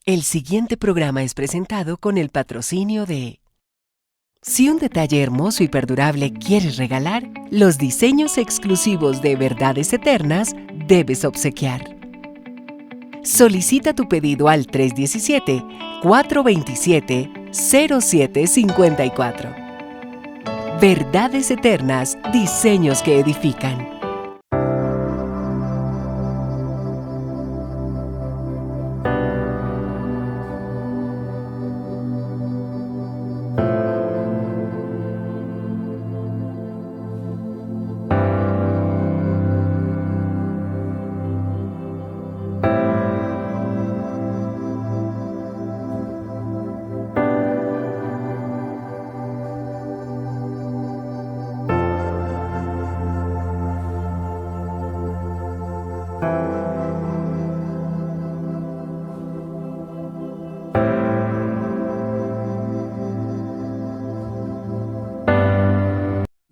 El siguiente programa es presentado con el patrocinio de... Si un detalle hermoso y perdurable quieres regalar, los diseños exclusivos de Verdades Eternas debes obsequiar. Solicita tu pedido al 317-427-0754. Verdades Eternas, diseños que edifican.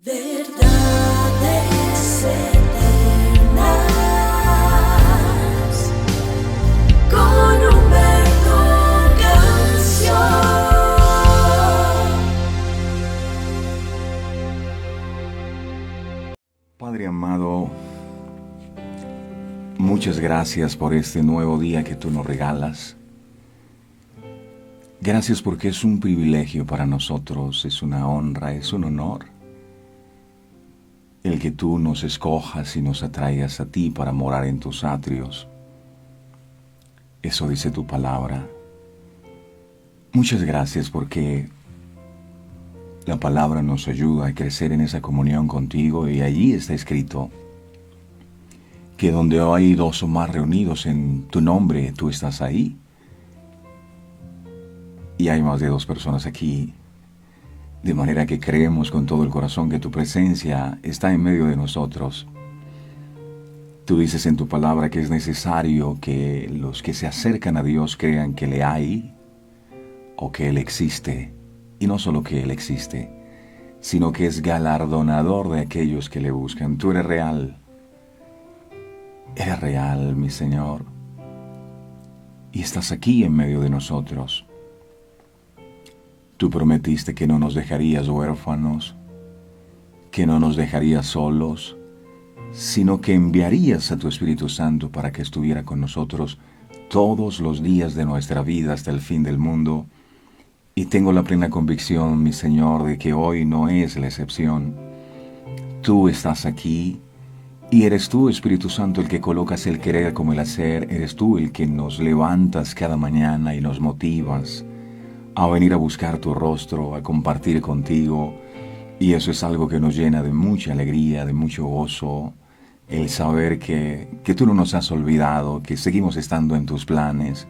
Verdades eternas con Humberto Canción. Padre amado, muchas gracias por este nuevo día que tú nos regalas. Gracias porque es un privilegio para nosotros, es una honra, es un honor el que tú nos escojas y nos atraigas a ti para morar en tus atrios. Eso dice tu palabra. Muchas gracias porque la palabra nos ayuda a crecer en esa comunión contigo, y allí está escrito que donde hay dos o más reunidos en tu nombre, tú estás ahí. Y hay más de dos personas aquí, de manera que creemos con todo el corazón que tu presencia está en medio de nosotros. Tú dices en tu palabra que es necesario que los que se acercan a Dios crean que le hay o que Él existe, y no solo que Él existe, sino que es galardonador de aquellos que le buscan. Tú eres real, mi Señor, y estás aquí en medio de nosotros. Tú prometiste que no nos dejarías huérfanos, que no nos dejarías solos, sino que enviarías a tu Espíritu Santo para que estuviera con nosotros todos los días de nuestra vida hasta el fin del mundo. Y tengo la plena convicción, mi Señor, de que hoy no es la excepción. Tú estás aquí y eres tú, Espíritu Santo, el que colocas el querer como el hacer. Eres tú el que nos levantas cada mañana y nos motivas a venir a buscar tu rostro, a compartir contigo. Y eso es algo que nos llena de mucha alegría, de mucho gozo, el saber que tú no nos has olvidado, que seguimos estando en tus planes,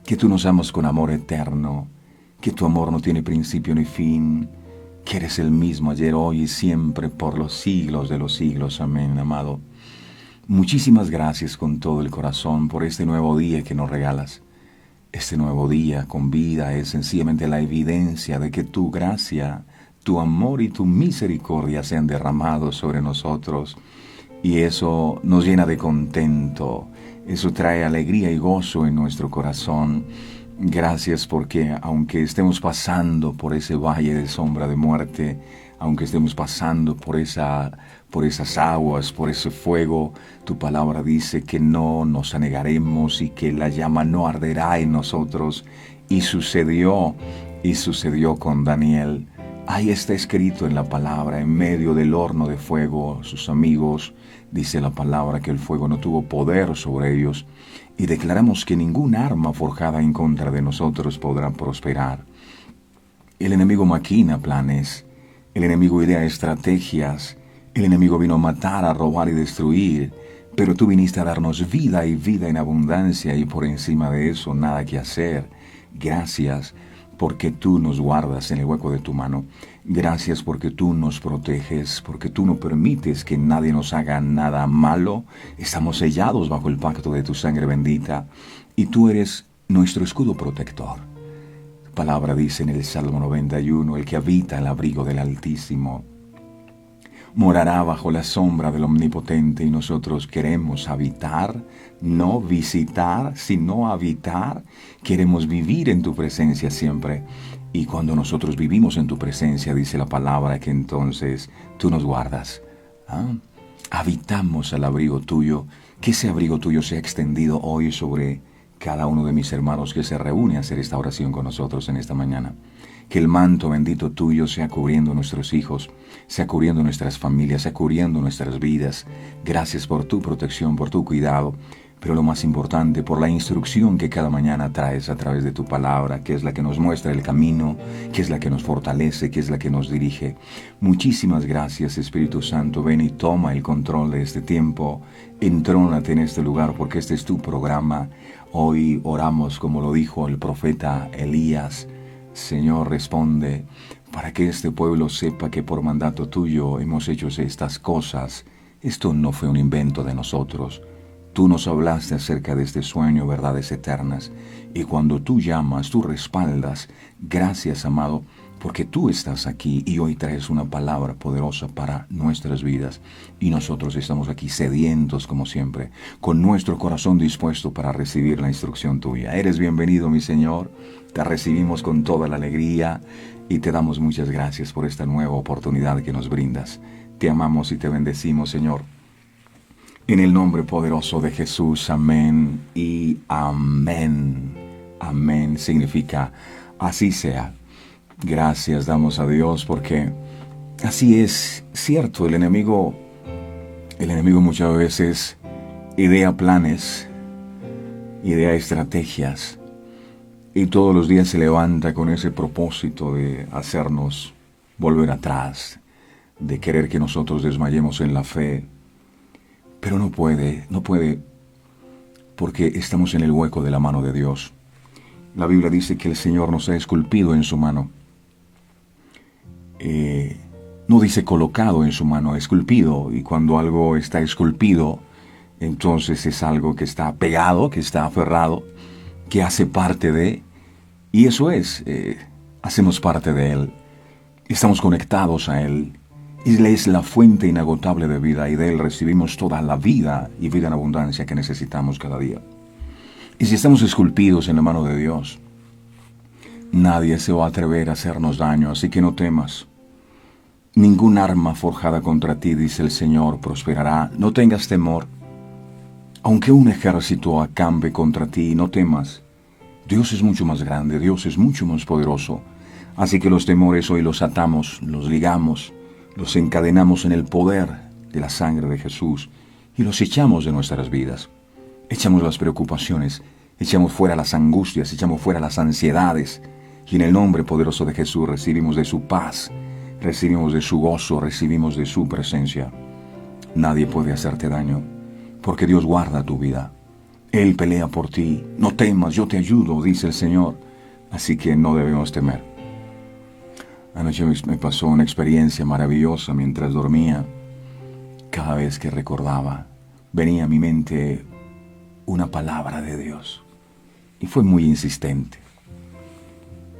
que tú nos amas con amor eterno, que tu amor no tiene principio ni fin, que eres el mismo ayer, hoy y siempre, por los siglos de los siglos. Amén, amado. Muchísimas gracias con todo el corazón por este nuevo día que nos regalas. Este nuevo día con vida es sencillamente la evidencia de que tu gracia, tu amor y tu misericordia se han derramado sobre nosotros. Y eso nos llena de contento, eso trae alegría y gozo en nuestro corazón. Gracias porque aunque estemos pasando por ese valle de sombra de muerte, aunque estemos pasando por esas aguas, por ese fuego, tu palabra dice que no nos anegaremos y que la llama no arderá en nosotros. Y sucedió con Daniel. Ahí está escrito en la palabra, en medio del horno de fuego, sus amigos, dice la palabra que el fuego no tuvo poder sobre ellos, y declaramos que ningún arma forjada en contra de nosotros podrá prosperar. El enemigo maquina planes, el enemigo idea estrategias, el enemigo vino a matar, a robar y destruir, pero tú viniste a darnos vida y vida en abundancia, y por encima de eso nada que hacer. Gracias porque tú nos guardas en el hueco de tu mano. Gracias porque tú nos proteges, porque tú no permites que nadie nos haga nada malo. Estamos sellados bajo el pacto de tu sangre bendita, y tú eres nuestro escudo protector. Tu palabra dice en el Salmo 91, el que habita el abrigo del Altísimo morará bajo la sombra del Omnipotente, y nosotros queremos habitar, no visitar, sino habitar. Queremos vivir en tu presencia siempre. Y cuando nosotros vivimos en tu presencia, dice la palabra que entonces tú nos guardas. Habitamos al abrigo tuyo. Que ese abrigo tuyo sea extendido hoy sobre cada uno de mis hermanos que se reúne a hacer esta oración con nosotros en esta mañana. Que el manto bendito tuyo sea cubriendo nuestros hijos, sea cubriendo nuestras familias, sea cubriendo nuestras vidas. Gracias por tu protección, por tu cuidado, pero lo más importante, por la instrucción que cada mañana traes a través de tu palabra, que es la que nos muestra el camino, que es la que nos fortalece, que es la que nos dirige. Muchísimas gracias, Espíritu Santo. Ven y toma el control de este tiempo. Entrónate en este lugar porque este es tu programa. Hoy oramos como lo dijo el profeta Elías. Señor, responde para que este pueblo sepa que por mandato tuyo hemos hecho estas cosas. Esto no fue un invento de nosotros. Tú nos hablaste acerca de este sueño, verdades eternas. Y cuando tú llamas, tú respaldas. Gracias, amado, porque tú estás aquí y hoy traes una palabra poderosa para nuestras vidas. Y nosotros estamos aquí sedientos, como siempre, con nuestro corazón dispuesto para recibir la instrucción tuya. Eres bienvenido, mi Señor. Te recibimos con toda la alegría y te damos muchas gracias por esta nueva oportunidad que nos brindas. Te amamos y te bendecimos, Señor. En el nombre poderoso de Jesús, amén y amén. Amén significa así sea. Gracias damos a Dios porque así es cierto. El enemigo muchas veces idea planes, idea estrategias. Y todos los días se levanta con ese propósito de hacernos volver atrás, de querer que nosotros desmayemos en la fe. Pero no puede, porque estamos en el hueco de la mano de Dios. La Biblia dice que el Señor nos ha esculpido en su mano. No dice colocado en su mano, esculpido. Y cuando algo está esculpido, entonces es algo que está pegado, que está aferrado, que hace parte de, y eso es, hacemos parte de Él, estamos conectados a Él, Él es la fuente inagotable de vida y de Él recibimos toda la vida y vida en abundancia que necesitamos cada día. Y si estamos esculpidos en la mano de Dios, nadie se va a atrever a hacernos daño, así que no temas. Ningún arma forjada contra ti, dice el Señor, prosperará. No tengas temor. Aunque un ejército acampe contra ti, no temas. Dios es mucho más grande, Dios es mucho más poderoso. Así que los temores hoy los atamos, los ligamos, los encadenamos en el poder de la sangre de Jesús y los echamos de nuestras vidas. Echamos las preocupaciones, echamos fuera las angustias, echamos fuera las ansiedades. Y en el nombre poderoso de Jesús recibimos de su paz, recibimos de su gozo, recibimos de su presencia. Nadie puede hacerte daño, porque Dios guarda tu vida. Él pelea por ti. No temas, yo te ayudo, dice el Señor. Así que no debemos temer. Anoche me pasó una experiencia maravillosa mientras dormía. Cada vez que recordaba, venía a mi mente una palabra de Dios. Y fue muy insistente.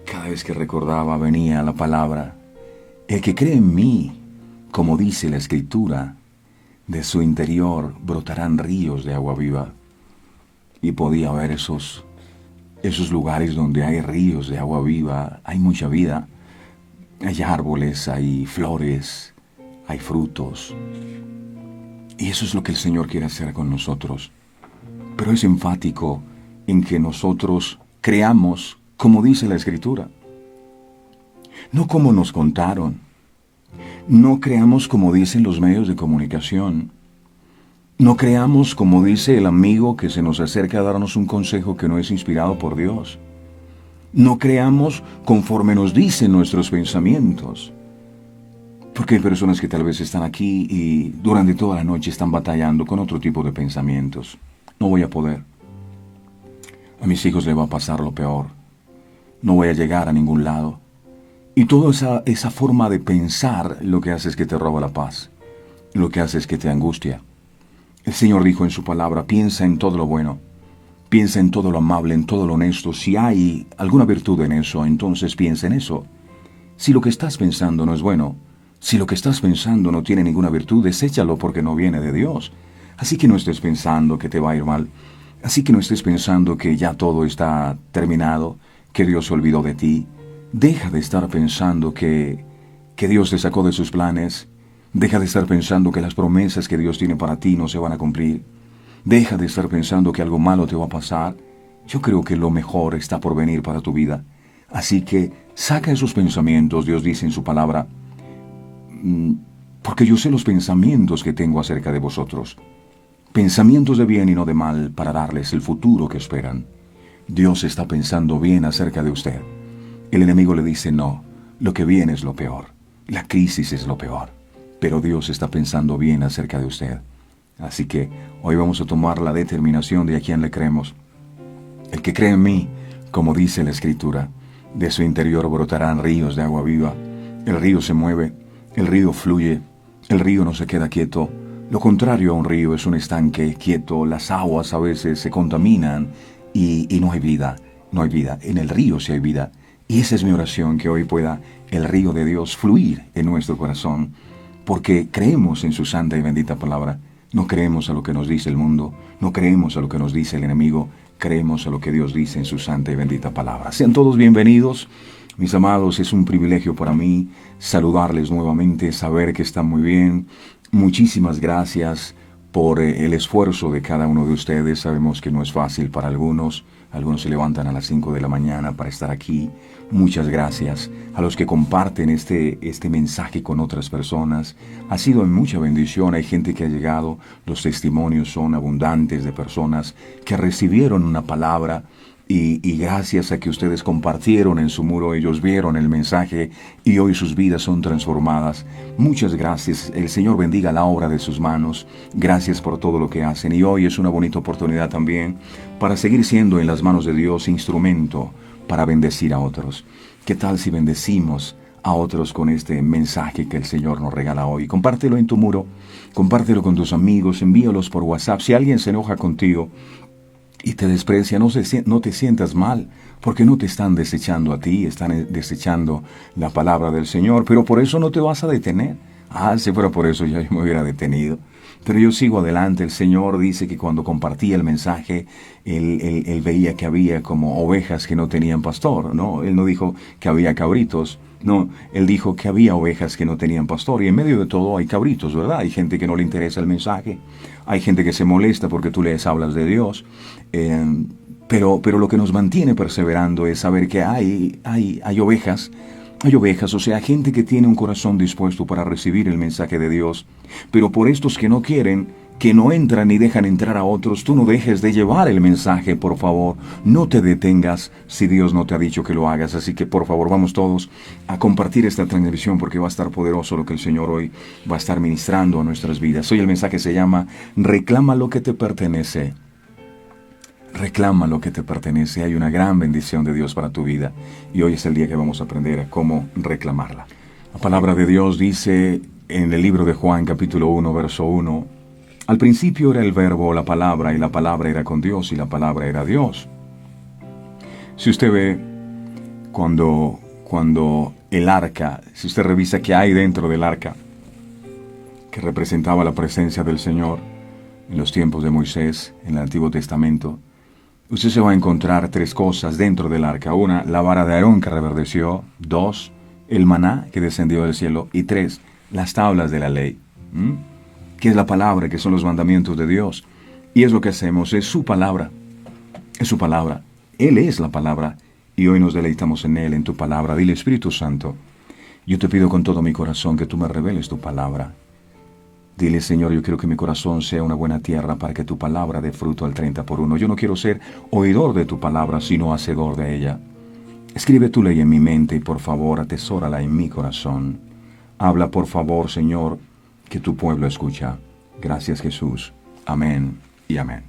Cada vez que recordaba, venía la palabra. El que cree en mí, como dice la Escritura, de su interior brotarán ríos de agua viva. Y podía ver esos lugares donde hay ríos de agua viva, hay mucha vida. Hay árboles, hay flores, hay frutos. Y eso es lo que el Señor quiere hacer con nosotros. Pero es enfático en que nosotros creamos como dice la Escritura. No como nos contaron. No creamos como dicen los medios de comunicación. No creamos como dice el amigo que se nos acerca a darnos un consejo que no es inspirado por Dios. No creamos conforme nos dicen nuestros pensamientos. Porque hay personas que tal vez están aquí y durante toda la noche están batallando con otro tipo de pensamientos. No voy a poder. A mis hijos les va a pasar lo peor. No voy a llegar a ningún lado. Y toda esa forma de pensar lo que hace es que te roba la paz. Lo que hace es que te angustia. El Señor dijo en su palabra, piensa en todo lo bueno, piensa en todo lo amable, en todo lo honesto. Si hay alguna virtud en eso, entonces piensa en eso. Si lo que estás pensando no es bueno, Si lo que estás pensando no tiene ninguna virtud, deséchalo porque no viene de Dios. Así que no estés pensando que te va a ir mal. Así que no estés pensando que ya todo está terminado, que Dios se olvidó de ti. Deja de estar pensando que Dios te sacó de sus planes. Deja de estar pensando que las promesas que Dios tiene para ti no se van a cumplir. Deja de estar pensando que algo malo te va a pasar. Yo creo que lo mejor está por venir para tu vida. Así que saca esos pensamientos, Dios dice en su palabra, porque yo sé los pensamientos que tengo acerca de vosotros. Pensamientos de bien y no de mal para darles el futuro que esperan. Dios está pensando bien acerca de usted. El enemigo le dice no, lo que viene es lo peor. La crisis es lo peor. Pero Dios está pensando bien acerca de usted. Así que hoy vamos a tomar la determinación de a quién le creemos. El que cree en mí, como dice la Escritura, de su interior brotarán ríos de agua viva. El río se mueve, el río fluye, el río no se queda quieto. Lo contrario a un río es un estanque quieto. Las aguas a veces se contaminan y no hay vida, no hay vida. En el río sí hay vida. Y esa es mi oración, que hoy pueda el río de Dios fluir en nuestro corazón, porque creemos en su santa y bendita palabra. No creemos a lo que nos dice el mundo, no creemos a lo que nos dice el enemigo, creemos a lo que Dios dice en su santa y bendita palabra. Sean todos bienvenidos, mis amados. Es un privilegio para mí saludarles nuevamente, saber que están muy bien. Muchísimas gracias por el esfuerzo de cada uno de ustedes. Sabemos que no es fácil para algunos. Algunos se levantan a las 5 de la mañana para estar aquí. Muchas gracias a los que comparten este mensaje con otras personas. Ha sido de mucha bendición. Hay gente que ha llegado. Los testimonios son abundantes de personas que recibieron una palabra. Y gracias a que ustedes compartieron en su muro, ellos vieron el mensaje y hoy sus vidas son transformadas. Muchas gracias. El Señor bendiga la obra de sus manos. Gracias por todo lo que hacen. Y hoy es una bonita oportunidad también para seguir siendo en las manos de Dios instrumento para bendecir a otros. ¿Qué tal si bendecimos a otros con este mensaje que el Señor nos regala hoy? Compártelo en tu muro, compártelo con tus amigos, envíalos por WhatsApp. Si alguien se enoja contigo y te desprecia, no te sientas mal, porque no te están desechando a ti, están desechando la palabra del Señor, pero por eso no te vas a detener. Si fuera por eso ya me hubiera detenido. Pero yo sigo adelante. El Señor dice que cuando compartía el mensaje, Él veía que había como ovejas que no tenían pastor, ¿no? Él no dijo que había cabritos, no, Él dijo que había ovejas que no tenían pastor. Y en medio de todo hay cabritos, ¿verdad? Hay gente que no le interesa el mensaje, hay gente que se molesta porque tú les hablas de Dios, pero lo que nos mantiene perseverando es saber que hay ovejas. Hay ovejas, o sea, gente que tiene un corazón dispuesto para recibir el mensaje de Dios. Pero por estos que no quieren, que no entran ni dejan entrar a otros, tú no dejes de llevar el mensaje, por favor. No te detengas si Dios no te ha dicho que lo hagas. Así que, por favor, vamos todos a compartir esta transmisión porque va a estar poderoso lo que el Señor hoy va a estar ministrando a nuestras vidas. Hoy el mensaje se llama Reclama lo que te pertenece. Reclama lo que te pertenece. Hay una gran bendición de Dios para tu vida y hoy es el día que vamos a aprender a cómo reclamarla. La palabra de Dios dice en el libro de Juan capítulo 1 verso 1: al principio era el verbo, la palabra, y la palabra era con Dios y la palabra era Dios. Si usted ve cuando el arca, si usted revisa qué hay dentro del arca, que representaba la presencia del Señor en los tiempos de Moisés, en el Antiguo Testamento, usted se va a encontrar tres cosas dentro del arca. Una, la vara de Aarón que reverdeció. Dos, el maná que descendió del cielo. Y tres, las tablas de la ley. Que es la palabra, que son los mandamientos de Dios. Y es lo que hacemos, es su palabra. Es su palabra. Él es la palabra. Y hoy nos deleitamos en Él, en tu palabra. Dile, Espíritu Santo, yo te pido con todo mi corazón que tú me reveles tu palabra. Dile, Señor, yo quiero que mi corazón sea una buena tierra para que tu palabra dé fruto al 30 por 1. Yo no quiero ser oidor de tu palabra, sino hacedor de ella. Escribe tu ley en mi mente y, por favor, atesórala en mi corazón. Habla, por favor, Señor, que tu pueblo escucha. Gracias, Jesús. Amén y amén.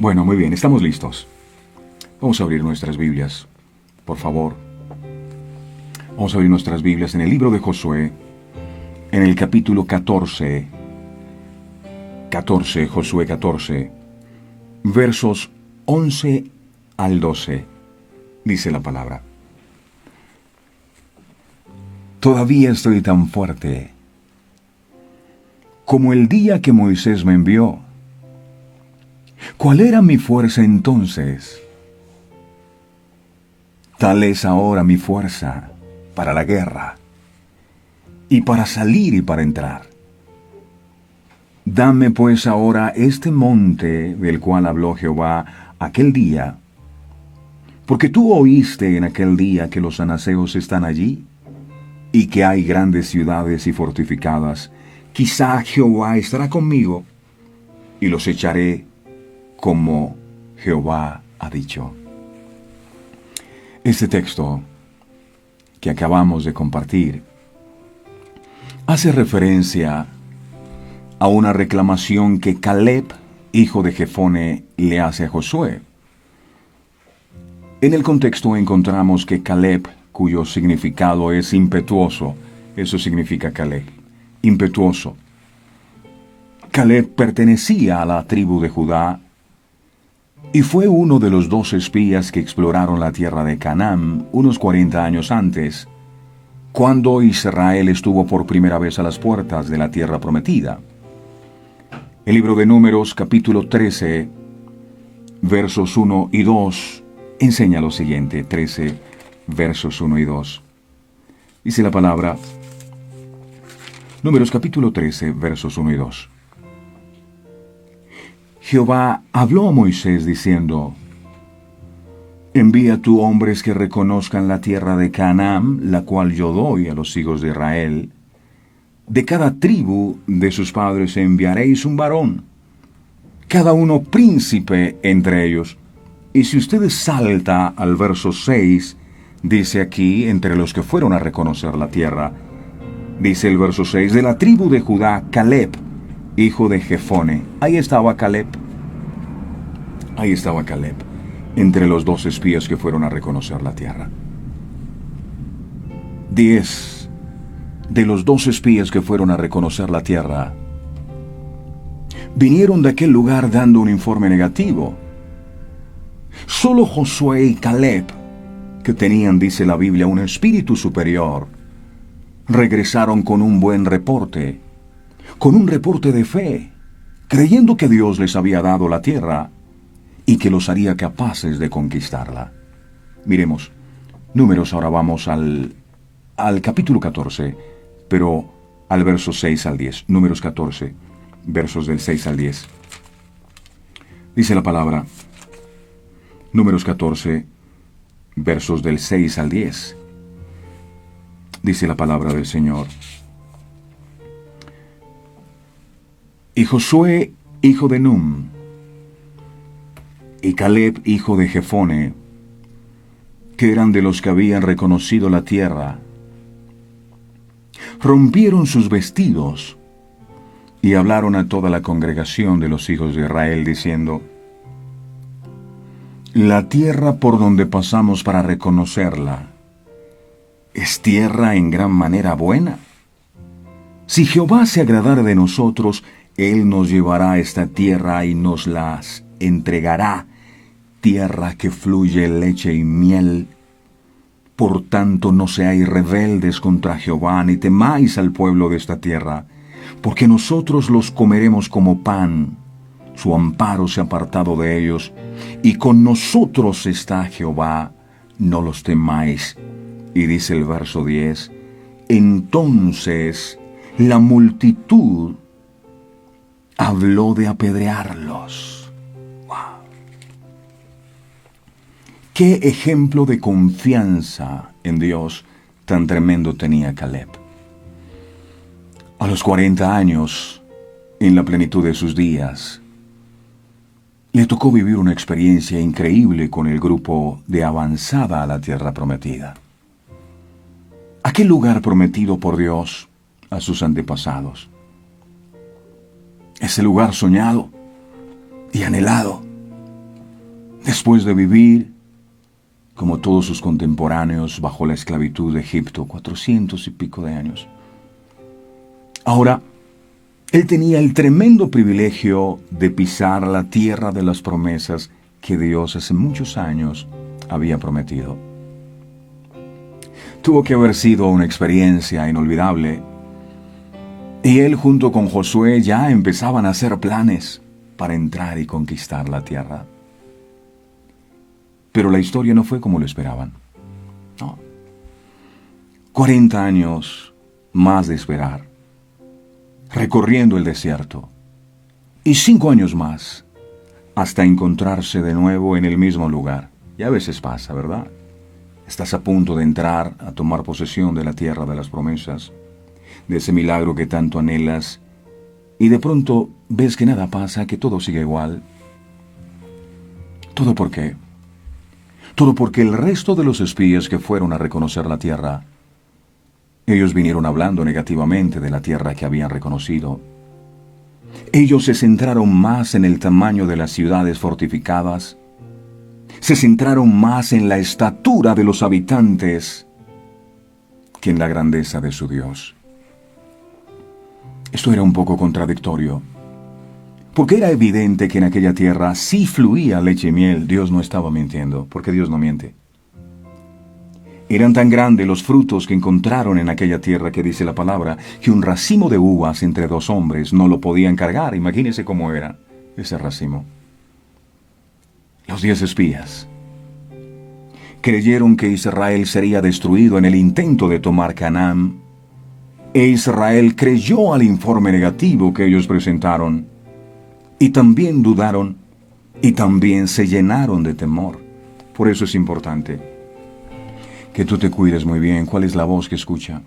Bueno, muy bien, estamos listos. Vamos a abrir nuestras Biblias, por favor. Vamos a abrir nuestras Biblias en el libro de Josué, en el capítulo 14, Josué 14, versos 11 al 12, dice la palabra. todavía estoy tan fuerte como el día que Moisés me envió. ¿Cuál era mi fuerza entonces? Tal es ahora mi fuerza para la guerra, y para salir y para entrar. Dame pues ahora este monte del cual habló Jehová aquel día, porque tú oíste en aquel día que los anaseos están allí, y que hay grandes ciudades y fortificadas. Quizá Jehová estará conmigo, y los echaré como Jehová ha dicho. Este texto que acabamos de compartir hace referencia a una reclamación que Caleb, hijo de Jefone, le hace a Josué. En el contexto encontramos que Caleb, cuyo significado es impetuoso, eso significa Caleb, impetuoso. Caleb pertenecía a la tribu de Judá y fue uno de los 2 espías que exploraron la tierra de Canaán unos 40 años antes, cuando Israel estuvo por primera vez a las puertas de la tierra prometida. El libro de Números, capítulo 13, versos 1 y 2, enseña lo siguiente, 13, versos 1 y 2. Dice la palabra, Números capítulo 13, versos 1 y 2. Jehová habló a Moisés diciendo, envía tú hombres que reconozcan la tierra de Canaán, la cual yo doy a los hijos de Israel. De cada tribu de sus padres enviaréis un varón, cada uno príncipe entre ellos. Y si ustedes salta al verso 6, dice aquí, entre los que fueron a reconocer la tierra, dice el verso 6, de la tribu de Judá, Caleb, hijo de Jefone. Ahí estaba Caleb. Ahí estaba Caleb, entre los 2 espías que fueron a reconocer la tierra. 10 de los 2 espías que fueron a reconocer la tierra vinieron de aquel lugar dando un informe negativo. Solo Josué y Caleb, que tenían, dice la Biblia, un espíritu superior, regresaron con un buen reporte, con un reporte de fe, creyendo que Dios les había dado la tierra y que los haría capaces de conquistarla. Miremos, Números, ahora vamos al capítulo 14, pero al verso 6 al 10. Números 14, versos del 6 al 10. Dice la palabra, Números 14, versos del 6 al 10. Dice la palabra del Señor. Y Josué, hijo de Num, y Caleb, hijo de Jefone, que eran de los que habían reconocido la tierra, rompieron sus vestidos y hablaron a toda la congregación de los hijos de Israel, diciendo, la tierra por donde pasamos para reconocerla es tierra en gran manera buena. Si Jehová se agradara de nosotros, Él nos llevará a esta tierra y nos las entregará, tierra que fluye leche y miel. Por tanto, no seáis rebeldes contra Jehová, ni temáis al pueblo de esta tierra, porque nosotros los comeremos como pan. Su amparo se ha apartado de ellos, y con nosotros está Jehová, no los temáis. Y dice el verso 10, entonces la multitud habló de apedrearlos. ¿Qué ejemplo de confianza en Dios tan tremendo tenía Caleb? A los 40 años, en la plenitud de sus días, le tocó vivir una experiencia increíble con el grupo de avanzada a la tierra prometida. Aquel lugar prometido por Dios a sus antepasados. Ese lugar soñado y anhelado, después de vivir como todos sus contemporáneos bajo la esclavitud de Egipto, 400 y pico de años. Ahora, él tenía el tremendo privilegio de pisar la tierra de las promesas que Dios hace muchos años había prometido. Tuvo que haber sido una experiencia inolvidable. Y él junto con Josué ya empezaban a hacer planes para entrar y conquistar la tierra. Pero la historia no fue como lo esperaban. No. 40 años más de esperar, recorriendo el desierto, y 5 años más hasta encontrarse de nuevo en el mismo lugar. Y a veces pasa, ¿verdad? Estás a punto de entrar a tomar posesión de la tierra de las promesas, de ese milagro que tanto anhelas, y de pronto ves que nada pasa, que todo sigue igual. ¿Todo por qué? Todo porque el resto de los espías que fueron a reconocer la tierra, ellos vinieron hablando negativamente de la tierra que habían reconocido. Ellos se centraron más en el tamaño de las ciudades fortificadas, se centraron más en la estatura de los habitantes que en la grandeza de su Dios. Esto era un poco contradictorio, porque era evidente que en aquella tierra sí fluía leche y miel. Dios no estaba mintiendo, porque Dios no miente. Eran tan grandes los frutos que encontraron en aquella tierra que dice la palabra, que un racimo de uvas entre 2 hombres no lo podían cargar. Imagínense cómo era ese racimo. Los 10 espías creyeron que Israel sería destruido en el intento de tomar Canaán, e Israel creyó al informe negativo que ellos presentaron, y también dudaron, y también se llenaron de temor. Por eso es importante que tú te cuides muy bien cuál es la voz que escucha.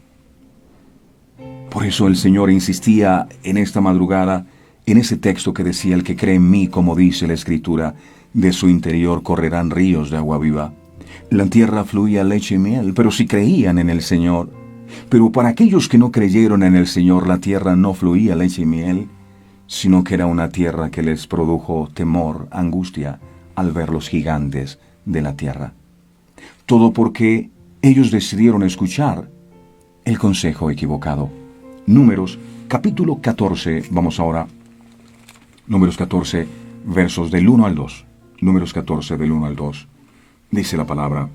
Por eso el Señor insistía en esta madrugada, en ese texto que decía: el que cree en mí, como dice la Escritura, de su interior correrán ríos de agua viva. La tierra fluía leche y miel, pero si creían en el Señor. Pero para aquellos que no creyeron en el Señor, la tierra no fluía leche y miel, sino que era una tierra que les produjo temor, angustia, al ver los gigantes de la tierra. Todo porque ellos decidieron escuchar el consejo equivocado. Números, capítulo 14, vamos ahora. Números 14, versos del 1 al 2. Números 14, del 1 al 2. Dice la palabra: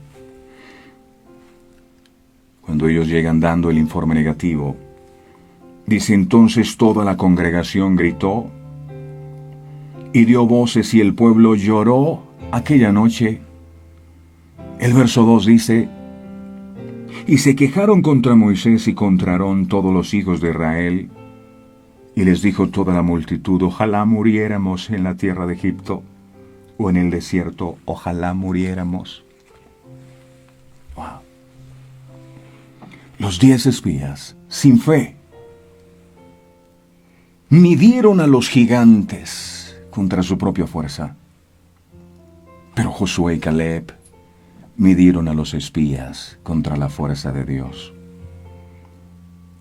cuando ellos llegan dando el informe negativo, dice: entonces toda la congregación gritó y dio voces, y el pueblo lloró aquella noche. El verso 2 dice: y se quejaron contra Moisés y contra Aarón todos los hijos de Israel, y les dijo toda la multitud: ojalá muriéramos en la tierra de Egipto, o en el desierto, ojalá muriéramos. Wow. Los 10 espías, sin fe, midieron a los gigantes contra su propia fuerza. Pero Josué y Caleb midieron a los espías contra la fuerza de Dios.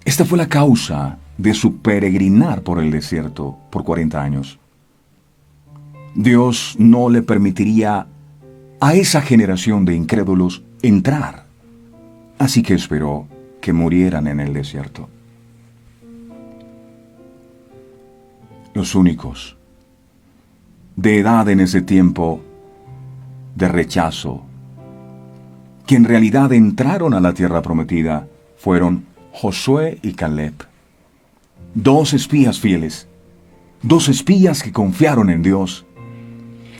Esta fue la causa de su peregrinar por el desierto por 40 años. Dios no le permitiría a esa generación de incrédulos entrar, así que esperó que murieran en el desierto. Los únicos de edad en ese tiempo de rechazo, que en realidad entraron a la tierra prometida, fueron Josué y Caleb. 2 espías fieles, 2 espías que confiaron en Dios,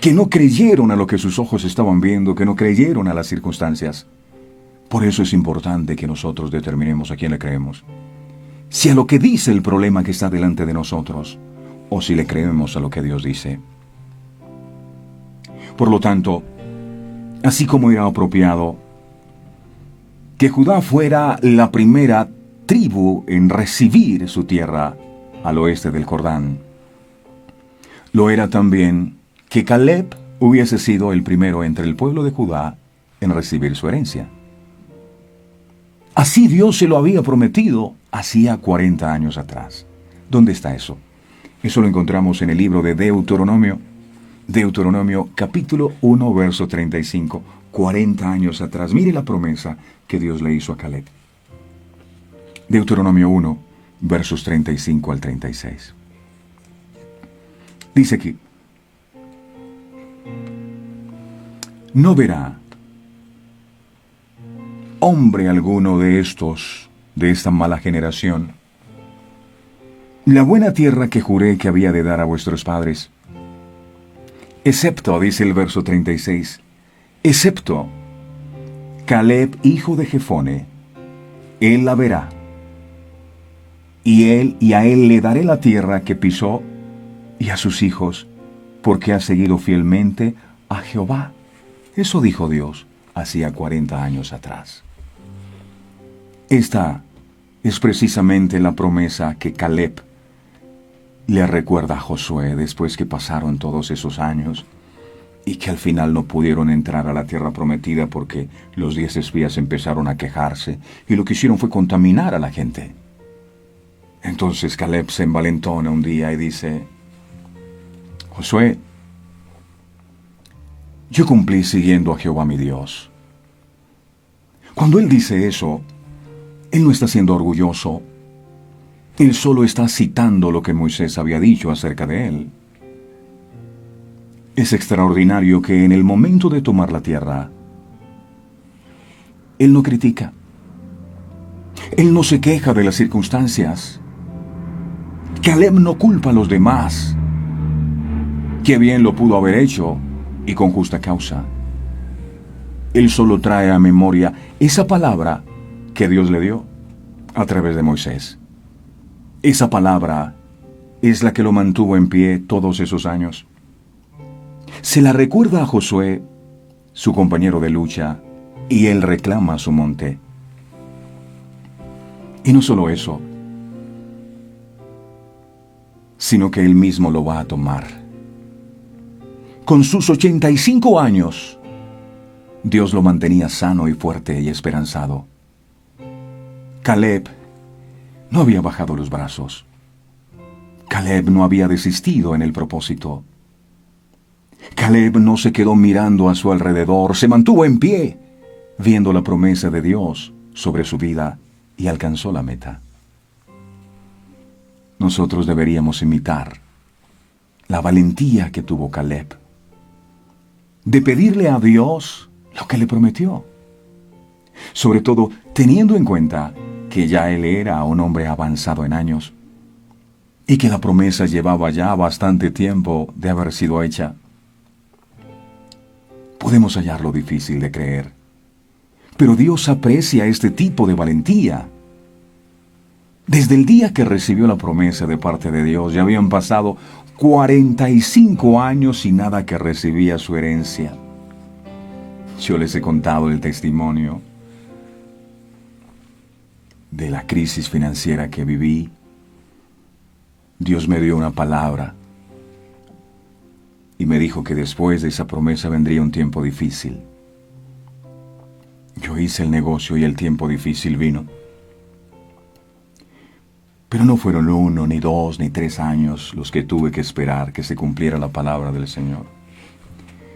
que no creyeron a lo que sus ojos estaban viendo, que no creyeron a las circunstancias. Por eso es importante que nosotros determinemos a quién le creemos. Si a lo que dice el problema que está delante de nosotros, o si le creemos a lo que Dios dice. Por lo tanto, así como era apropiado que Judá fuera la primera tribu en recibir su tierra al oeste del Jordán, lo era también que Caleb hubiese sido el primero entre el pueblo de Judá en recibir su herencia. Así Dios se lo había prometido hacía 40 años atrás. ¿Dónde está eso? Eso lo encontramos en el libro de Deuteronomio. Deuteronomio capítulo 1, verso 35. 40 años atrás. Mire la promesa que Dios le hizo a Caleb. Deuteronomio 1, versos 35 al 36. Dice aquí: no verá hombre alguno de esta mala generación, la buena tierra que juré que había de dar a vuestros padres. Excepto, dice el verso 36, excepto Caleb, hijo de Jefone, él la verá, y a él le daré la tierra que pisó, y a sus hijos, porque ha seguido fielmente a Jehová. Eso dijo Dios hacía 40 años atrás. Esta es precisamente la promesa que Caleb le recuerda a Josué después que pasaron todos esos años y que al final no pudieron entrar a la tierra prometida porque los 10 espías empezaron a quejarse y lo que hicieron fue contaminar a la gente. Entonces Caleb se envalentona un día y dice: Josué, yo cumplí siguiendo a Jehová mi Dios. Cuando él dice eso, él no está siendo orgulloso. Él solo está citando lo que Moisés había dicho acerca de él. Es extraordinario que en el momento de tomar la tierra, él no critica. Él no se queja de las circunstancias. Caleb no culpa a los demás. Qué bien lo pudo haber hecho y con justa causa. Él solo trae a memoria esa palabra que Dios le dio a través de Moisés. Esa palabra es la que lo mantuvo en pie todos esos años. Se la recuerda a Josué, su compañero de lucha, y él reclama su monte. Y no solo eso, sino que él mismo lo va a tomar. Con sus 85 años, Dios lo mantenía sano y fuerte y esperanzado. Caleb no había bajado los brazos. Caleb no había desistido en el propósito. Caleb no se quedó mirando a su alrededor, se mantuvo en pie, viendo la promesa de Dios sobre su vida y alcanzó la meta. Nosotros deberíamos imitar la valentía que tuvo Caleb de pedirle a Dios lo que le prometió. Sobre todo teniendo en cuenta que ya él era un hombre avanzado en años y que la promesa llevaba ya bastante tiempo de haber sido hecha. Podemos hallarlo difícil de creer, pero Dios aprecia este tipo de valentía. Desde el día que recibió la promesa de parte de Dios, ya habían pasado 45 años y nada que recibía su herencia. Yo les he contado el testimonio de la crisis financiera que viví. Dios me dio una palabra y me dijo que después de esa promesa vendría un tiempo difícil. Yo hice el negocio y el tiempo difícil vino. Pero no fueron 1, ni 2, ni 3 años los que tuve que esperar que se cumpliera la palabra del Señor.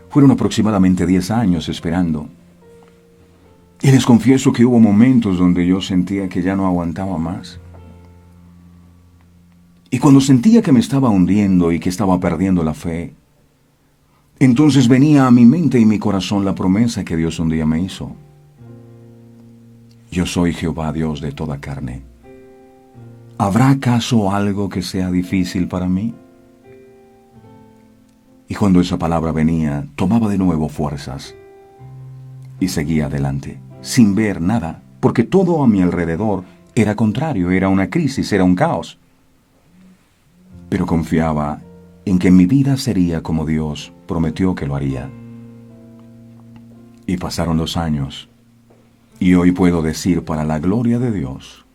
Fueron aproximadamente 10 años esperando. Y les confieso que hubo momentos donde yo sentía que ya no aguantaba más. Y cuando sentía que me estaba hundiendo y que estaba perdiendo la fe, entonces venía a mi mente y mi corazón la promesa que Dios un día me hizo. Yo soy Jehová, Dios de toda carne. ¿Habrá acaso algo que sea difícil para mí? Y cuando esa palabra venía, tomaba de nuevo fuerzas y seguía adelante, sin ver nada, porque todo a mi alrededor era contrario, era una crisis, era un caos. Pero confiaba en que mi vida sería como Dios prometió que lo haría. Y pasaron los años, y hoy puedo decir para la gloria de Dios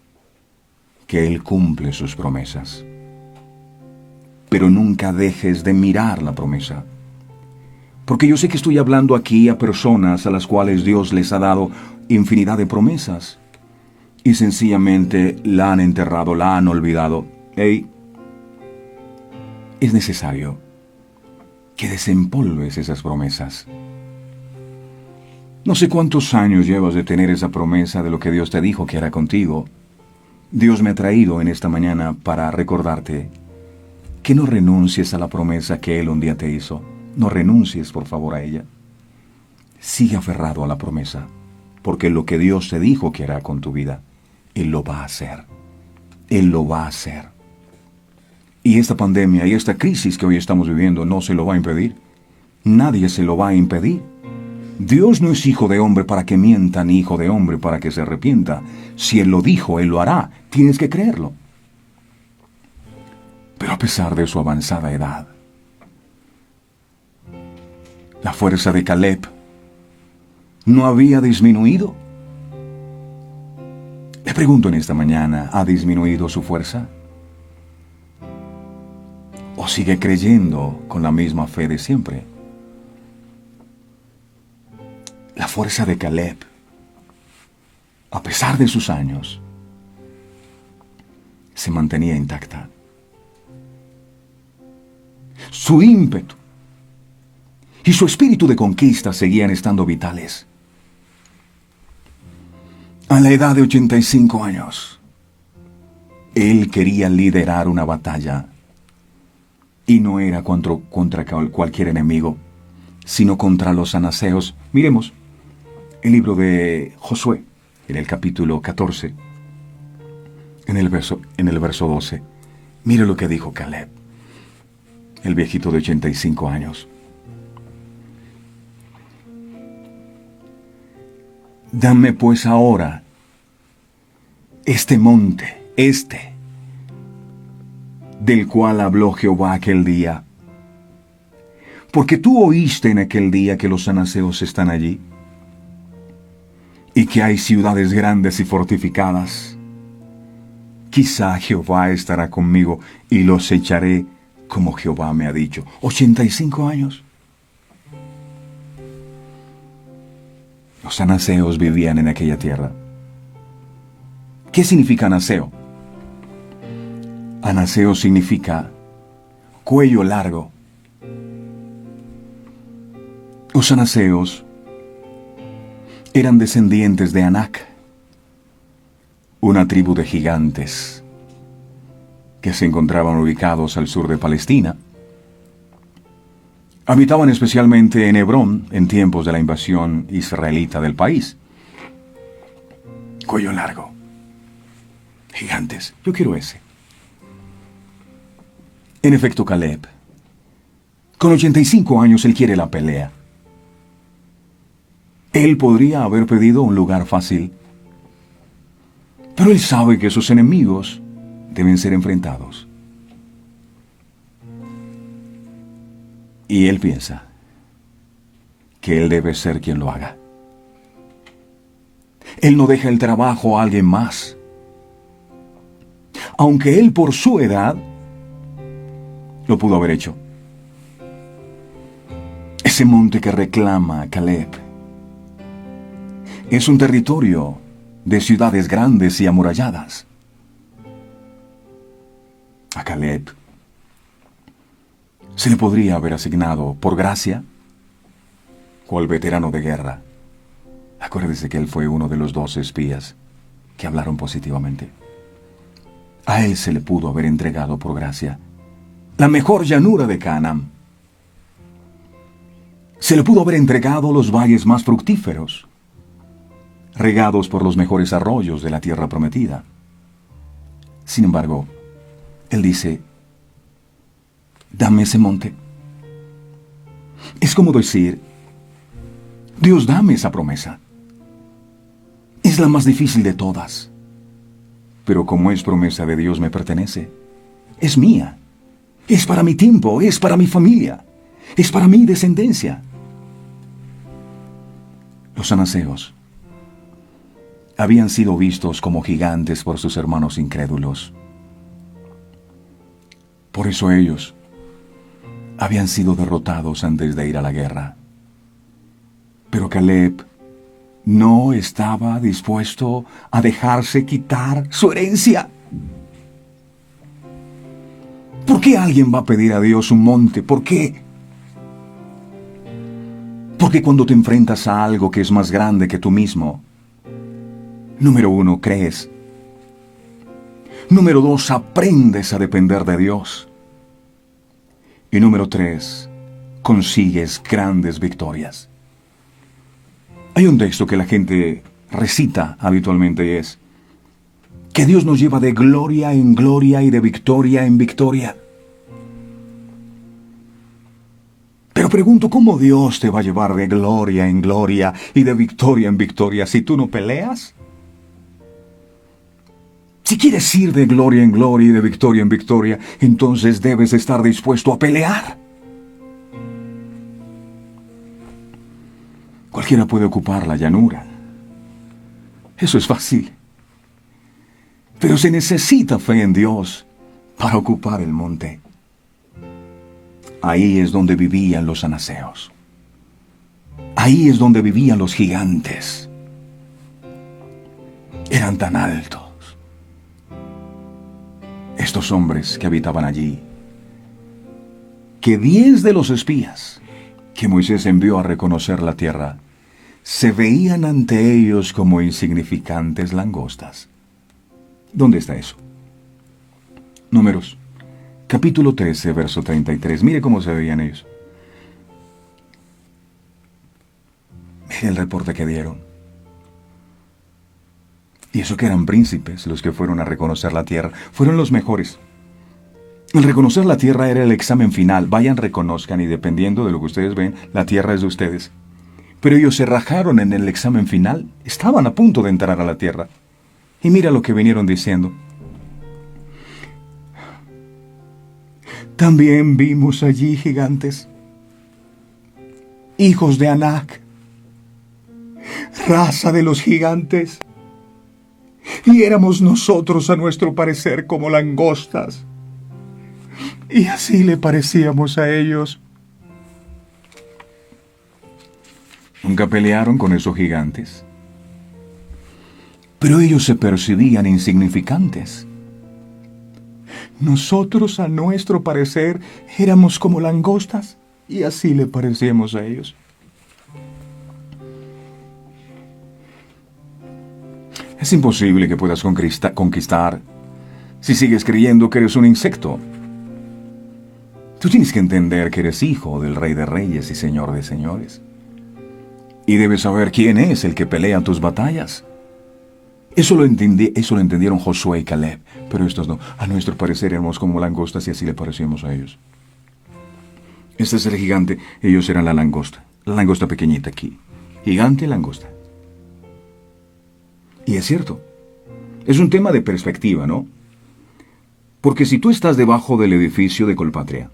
que Él cumple sus promesas. Pero nunca dejes de mirar la promesa. Porque yo sé que estoy hablando aquí a personas a las cuales Dios les ha dado infinidad de promesas y sencillamente la han enterrado, la han olvidado. Hey, es necesario que desempolves esas promesas. No sé cuántos años llevas de tener esa promesa de lo que Dios te dijo que hará contigo. Dios me ha traído en esta mañana para recordarte que no renuncies a la promesa que Él un día te hizo. No renuncies, por favor, a ella. Sigue aferrado a la promesa, porque lo que Dios te dijo que hará con tu vida, Él lo va a hacer. Él lo va a hacer. Y esta pandemia y esta crisis que hoy estamos viviendo no se lo va a impedir. Nadie se lo va a impedir. Dios no es hijo de hombre para que mienta, ni hijo de hombre para que se arrepienta. Si Él lo dijo, Él lo hará. Tienes que creerlo. Pero a pesar de su avanzada edad, la fuerza de Caleb no había disminuido. Le pregunto en esta mañana, ¿ha disminuido su fuerza? ¿O sigue creyendo con la misma fe de siempre? La fuerza de Caleb, a pesar de sus años, se mantenía intacta. Su ímpetu y su espíritu de conquista seguían estando vitales. A la edad de 85 años, él quería liderar una batalla, y no era contra cualquier enemigo, sino contra los anaseos. Miremos el libro de Josué, en el capítulo 14, en el verso 12. Mire lo que dijo Caleb, el viejito de 85 años. Dame pues ahora este monte, del cual habló Jehová aquel día. Porque tú oíste en aquel día que los anaseos están allí, y que hay ciudades grandes y fortificadas. Quizá Jehová estará conmigo y los echaré como Jehová me ha dicho. 85 años. Los anaseos vivían en aquella tierra. ¿Qué significa anaseo? Anaseo significa cuello largo. Los anaseos eran descendientes de Anac, una tribu de gigantes que se encontraban ubicados al sur de Palestina. Habitaban especialmente en Hebrón en tiempos de la invasión israelita del país. Cuello largo. Gigantes. Yo quiero ese. En efecto, Caleb, con 85 años, él quiere la pelea. Él podría haber pedido un lugar fácil, pero él sabe que sus enemigos deben ser enfrentados. Y él piensa que él debe ser quien lo haga. Él no deja el trabajo a alguien más. Aunque él por su edad lo pudo haber hecho. Ese monte que reclama Caleb es un territorio de ciudades grandes y amuralladas. A Caleb se le podría haber asignado por gracia cual veterano de guerra. Acuérdese que él fue uno de los 12 espías que hablaron positivamente. A él se le pudo haber entregado por gracia la mejor llanura de Canaán. Se le pudo haber entregado los valles más fructíferos, regados por los mejores arroyos de la tierra prometida. Sin embargo, él dice, dame ese monte. Es como decir, Dios, dame esa promesa. Es la más difícil de todas. Pero como es promesa de Dios, me pertenece. Es mía. Es para mi tiempo, es para mi familia, es para mi descendencia. Los anaseos habían sido vistos como gigantes por sus hermanos incrédulos. Por eso ellos habían sido derrotados antes de ir a la guerra. Pero Caleb no estaba dispuesto a dejarse quitar su herencia. ¿Por qué alguien va a pedir a Dios un monte? ¿Por qué? Porque cuando te enfrentas a algo que es más grande que tú mismo, número 1, crees. Número 2, aprendes a depender de Dios. Y número 3, consigues grandes victorias. Hay un texto que la gente recita habitualmente es que Dios nos lleva de gloria en gloria y de victoria en victoria. Pero pregunto, ¿cómo Dios te va a llevar de gloria en gloria y de victoria en victoria si tú no peleas? Si quieres ir de gloria en gloria y de victoria en victoria, entonces debes estar dispuesto a pelear. Cualquiera puede ocupar la llanura. Eso es fácil. Pero se necesita fe en Dios para ocupar el monte. Ahí es donde vivían los anaseos. Ahí es donde vivían los gigantes. Eran tan altos. Estos hombres que habitaban allí, que 10 de los espías que Moisés envió a reconocer la tierra, se veían ante ellos como insignificantes langostas. ¿Dónde está eso? Números, capítulo 13, verso 33. Mire cómo se veían ellos. Mire el reporte que dieron. Y eso que eran príncipes los que fueron a reconocer la tierra. Fueron los mejores. El reconocer la tierra era el examen final. Vayan, reconozcan y dependiendo de lo que ustedes ven, la tierra es de ustedes. Pero ellos se rajaron en el examen final. Estaban a punto de entrar a la tierra. Y mira lo que vinieron diciendo. También vimos allí gigantes, hijos de Anac, raza de los gigantes, y éramos nosotros a nuestro parecer como langostas, y así le parecíamos a ellos. Nunca pelearon con esos gigantes, pero ellos se percibían insignificantes. Nosotros, a nuestro parecer, éramos como langostas, y así le parecíamos a ellos. Es imposible que puedas conquistar si sigues creyendo que eres un insecto. Tú tienes que entender que eres hijo del Rey de Reyes y Señor de Señores. Y debes saber quién es el que pelea tus batallas. Eso lo entendieron Josué y Caleb, pero estos no. A nuestro parecer éramos como langostas y así le parecíamos a ellos. Este es el gigante, ellos eran la langosta pequeñita aquí. Gigante, langosta. Y es cierto, es un tema de perspectiva, ¿no? Porque si tú estás debajo del edificio de Colpatria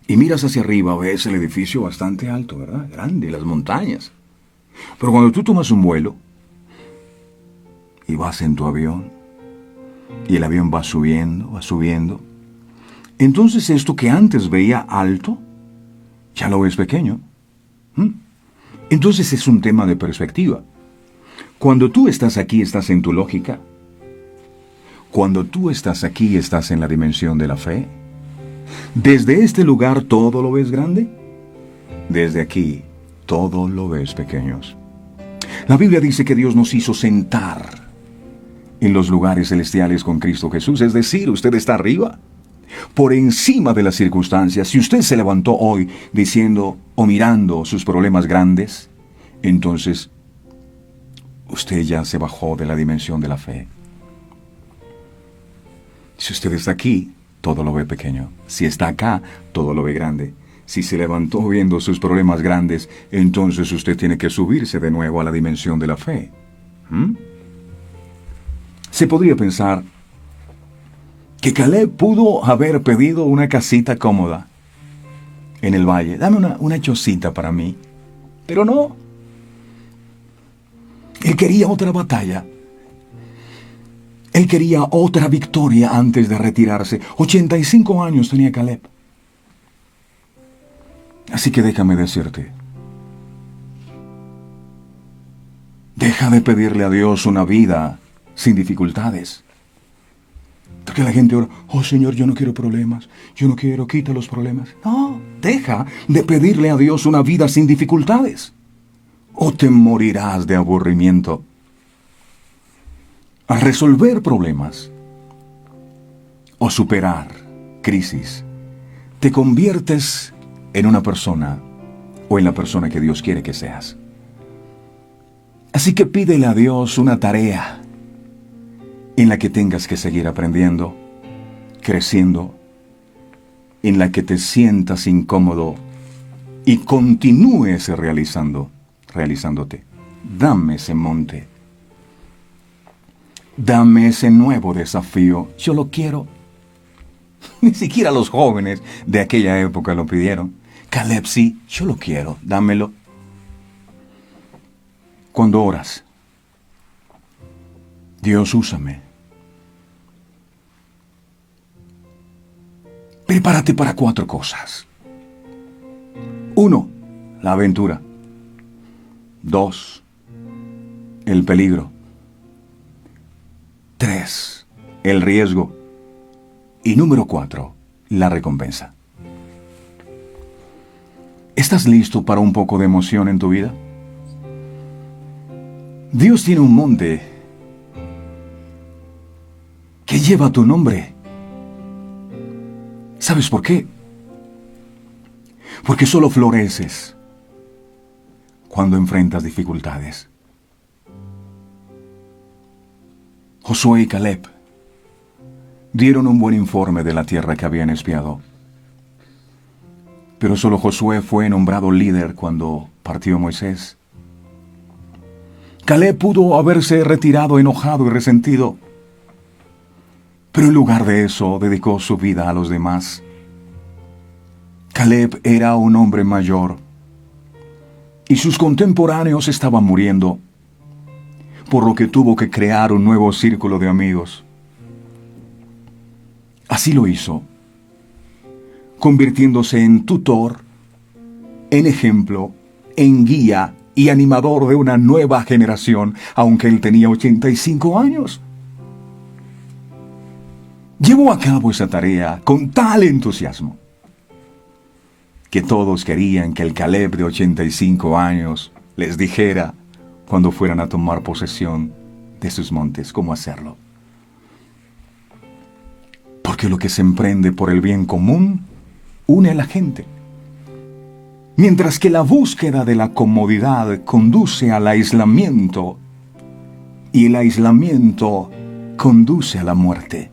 y miras hacia arriba, ves el edificio bastante alto, ¿verdad? Grande, las montañas. Pero cuando tú tomas un vuelo y vas en tu avión, y el avión va subiendo, entonces esto que antes veía alto, ya lo ves pequeño. Entonces es un tema de perspectiva. Cuando tú estás aquí, estás en tu lógica. Cuando tú estás aquí, estás en la dimensión de la fe. Desde este lugar, ¿todo lo ves grande? Desde aquí, todo lo ves pequeños. La Biblia dice que Dios nos hizo sentar en los lugares celestiales con Cristo Jesús, es decir, usted está arriba, por encima de las circunstancias. Si usted se levantó hoy diciendo o mirando sus problemas grandes, entonces usted ya se bajó de la dimensión de la fe. Si usted está aquí, todo lo ve pequeño. Si está acá, todo lo ve grande. Si se levantó viendo sus problemas grandes, entonces usted tiene que subirse de nuevo a la dimensión de la fe. Se podría pensar que Caleb pudo haber pedido una casita cómoda en el valle. Dame una chocita para mí. Pero no. Él quería otra batalla. Él quería otra victoria antes de retirarse. 85 años tenía Caleb. Así que déjame decirte, deja de pedirle a Dios una vida sin dificultades. Porque la gente ora, oh Señor, yo no quiero problemas, yo no quiero, quita los problemas. No, deja de pedirle a Dios una vida sin dificultades, o te morirás de aburrimiento. Al resolver problemas o superar crisis, te conviertes en una persona o en la persona que Dios quiere que seas. Así que pídele a Dios una tarea en la que tengas que seguir aprendiendo, creciendo, en la que te sientas incómodo y continúes realizándote. Dame ese monte. Dame ese nuevo desafío. Yo lo quiero. Ni siquiera los jóvenes de aquella época lo pidieron. Caleb, sí, yo lo quiero. Dámelo. Cuando oras, Dios, úsame. Prepárate para 4 cosas. 1, la aventura. 2, el peligro. 3, el riesgo. Y número 4, la recompensa. ¿Estás listo para un poco de emoción en tu vida? Dios tiene un monte que lleva tu nombre. ¿Sabes por qué? Porque solo floreces cuando enfrentas dificultades. Josué y Caleb dieron un buen informe de la tierra que habían espiado. Pero solo Josué fue nombrado líder cuando partió Moisés. Caleb pudo haberse retirado enojado y resentido, pero en lugar de eso dedicó su vida a los demás. Caleb era un hombre mayor y sus contemporáneos estaban muriendo, por lo que tuvo que crear un nuevo círculo de amigos. Así lo hizo, convirtiéndose en tutor, en ejemplo, en guía y animador de una nueva generación, aunque él tenía 85 años. Llevó a cabo esa tarea con tal entusiasmo que todos querían que el Caleb de 85 años les dijera cuando fueran a tomar posesión de sus montes cómo hacerlo. Porque lo que se emprende por el bien común une a la gente, mientras que la búsqueda de la comodidad conduce al aislamiento y el aislamiento conduce a la muerte.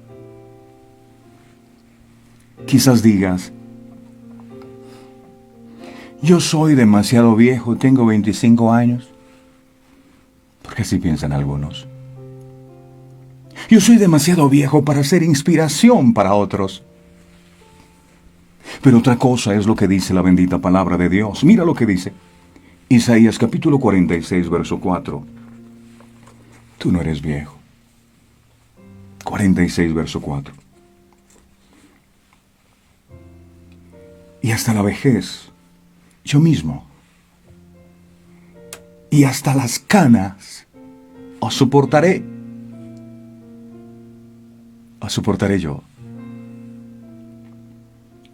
Quizás digas, yo soy demasiado viejo, tengo 25 años. Porque así piensan algunos. Yo soy demasiado viejo para ser inspiración para otros. Pero otra cosa es lo que dice la bendita palabra de Dios. Mira lo que dice Isaías capítulo 46, verso 4. Tú no eres viejo. 46, verso 4. Y hasta la vejez, yo mismo, y hasta las canas, os soportaré. Os soportaré yo.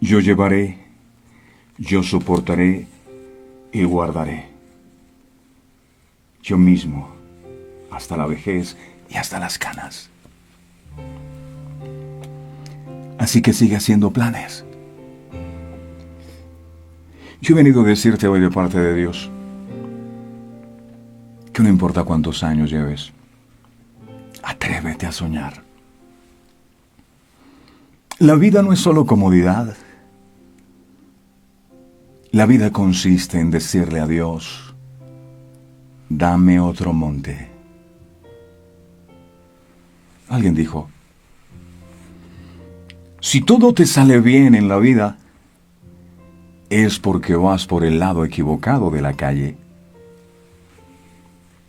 Yo llevaré, yo soportaré y guardaré. Yo mismo, hasta la vejez y hasta las canas. Así que sigue haciendo planes. Yo he venido a decirte hoy de parte de Dios que no importa cuántos años lleves, atrévete a soñar. La vida no es solo comodidad. La vida consiste en decirle a Dios, dame otro monte. Alguien dijo, si todo te sale bien en la vida, es porque vas por el lado equivocado de la calle.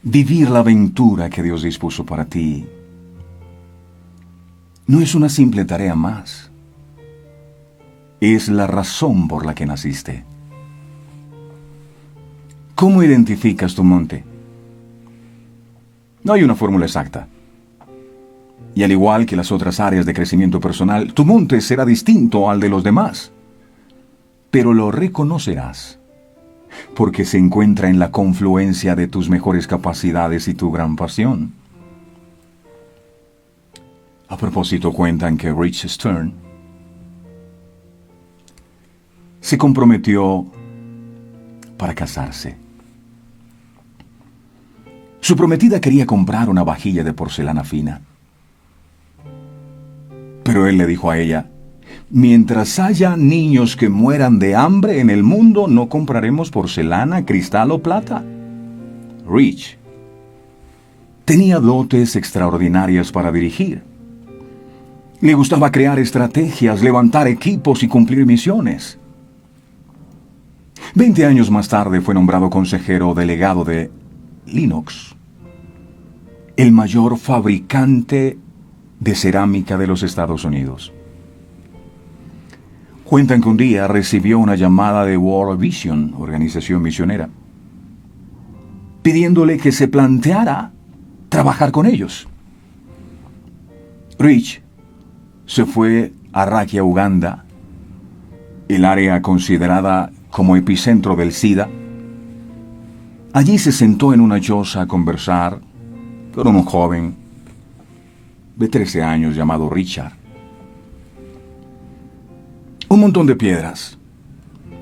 Vivir la aventura que Dios dispuso para ti no es una simple tarea más. Es la razón por la que naciste. ¿Cómo identificas tu monte? No hay una fórmula exacta. Y al igual que las otras áreas de crecimiento personal, tu monte será distinto al de los demás. Pero lo reconocerás, porque se encuentra en la confluencia de tus mejores capacidades y tu gran pasión. A propósito, cuentan que Rich Stern se comprometió para casarse. Su prometida quería comprar una vajilla de porcelana fina. Pero él le dijo a ella: mientras haya niños que mueran de hambre en el mundo, no compraremos porcelana, cristal o plata. Rich tenía dotes extraordinarias para dirigir. Le gustaba crear estrategias, levantar equipos y cumplir misiones. 20 años más tarde fue nombrado consejero delegado de Linox, el mayor fabricante de cerámica de los Estados Unidos. Cuentan que un día recibió una llamada de World Vision, organización misionera, pidiéndole que se planteara trabajar con ellos. Rich se fue a Rakia, Uganda, el área considerada como epicentro del SIDA. Allí se sentó en una choza a conversar con un joven de 13 años llamado Richard. Un montón de piedras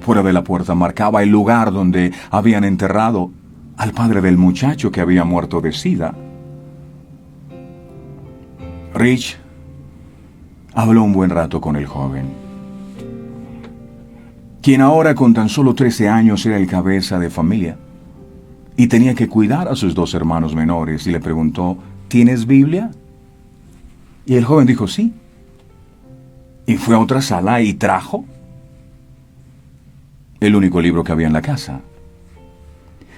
fuera de la puerta marcaba el lugar donde habían enterrado al padre del muchacho que había muerto de SIDA. Rich habló un buen rato con el joven, quien ahora con tan solo 13 años era el cabeza de familia y tenía que cuidar a sus 2 hermanos menores, y le preguntó: ¿tienes Biblia? Y el joven dijo sí. Y fue a otra sala y trajo el único libro que había en la casa.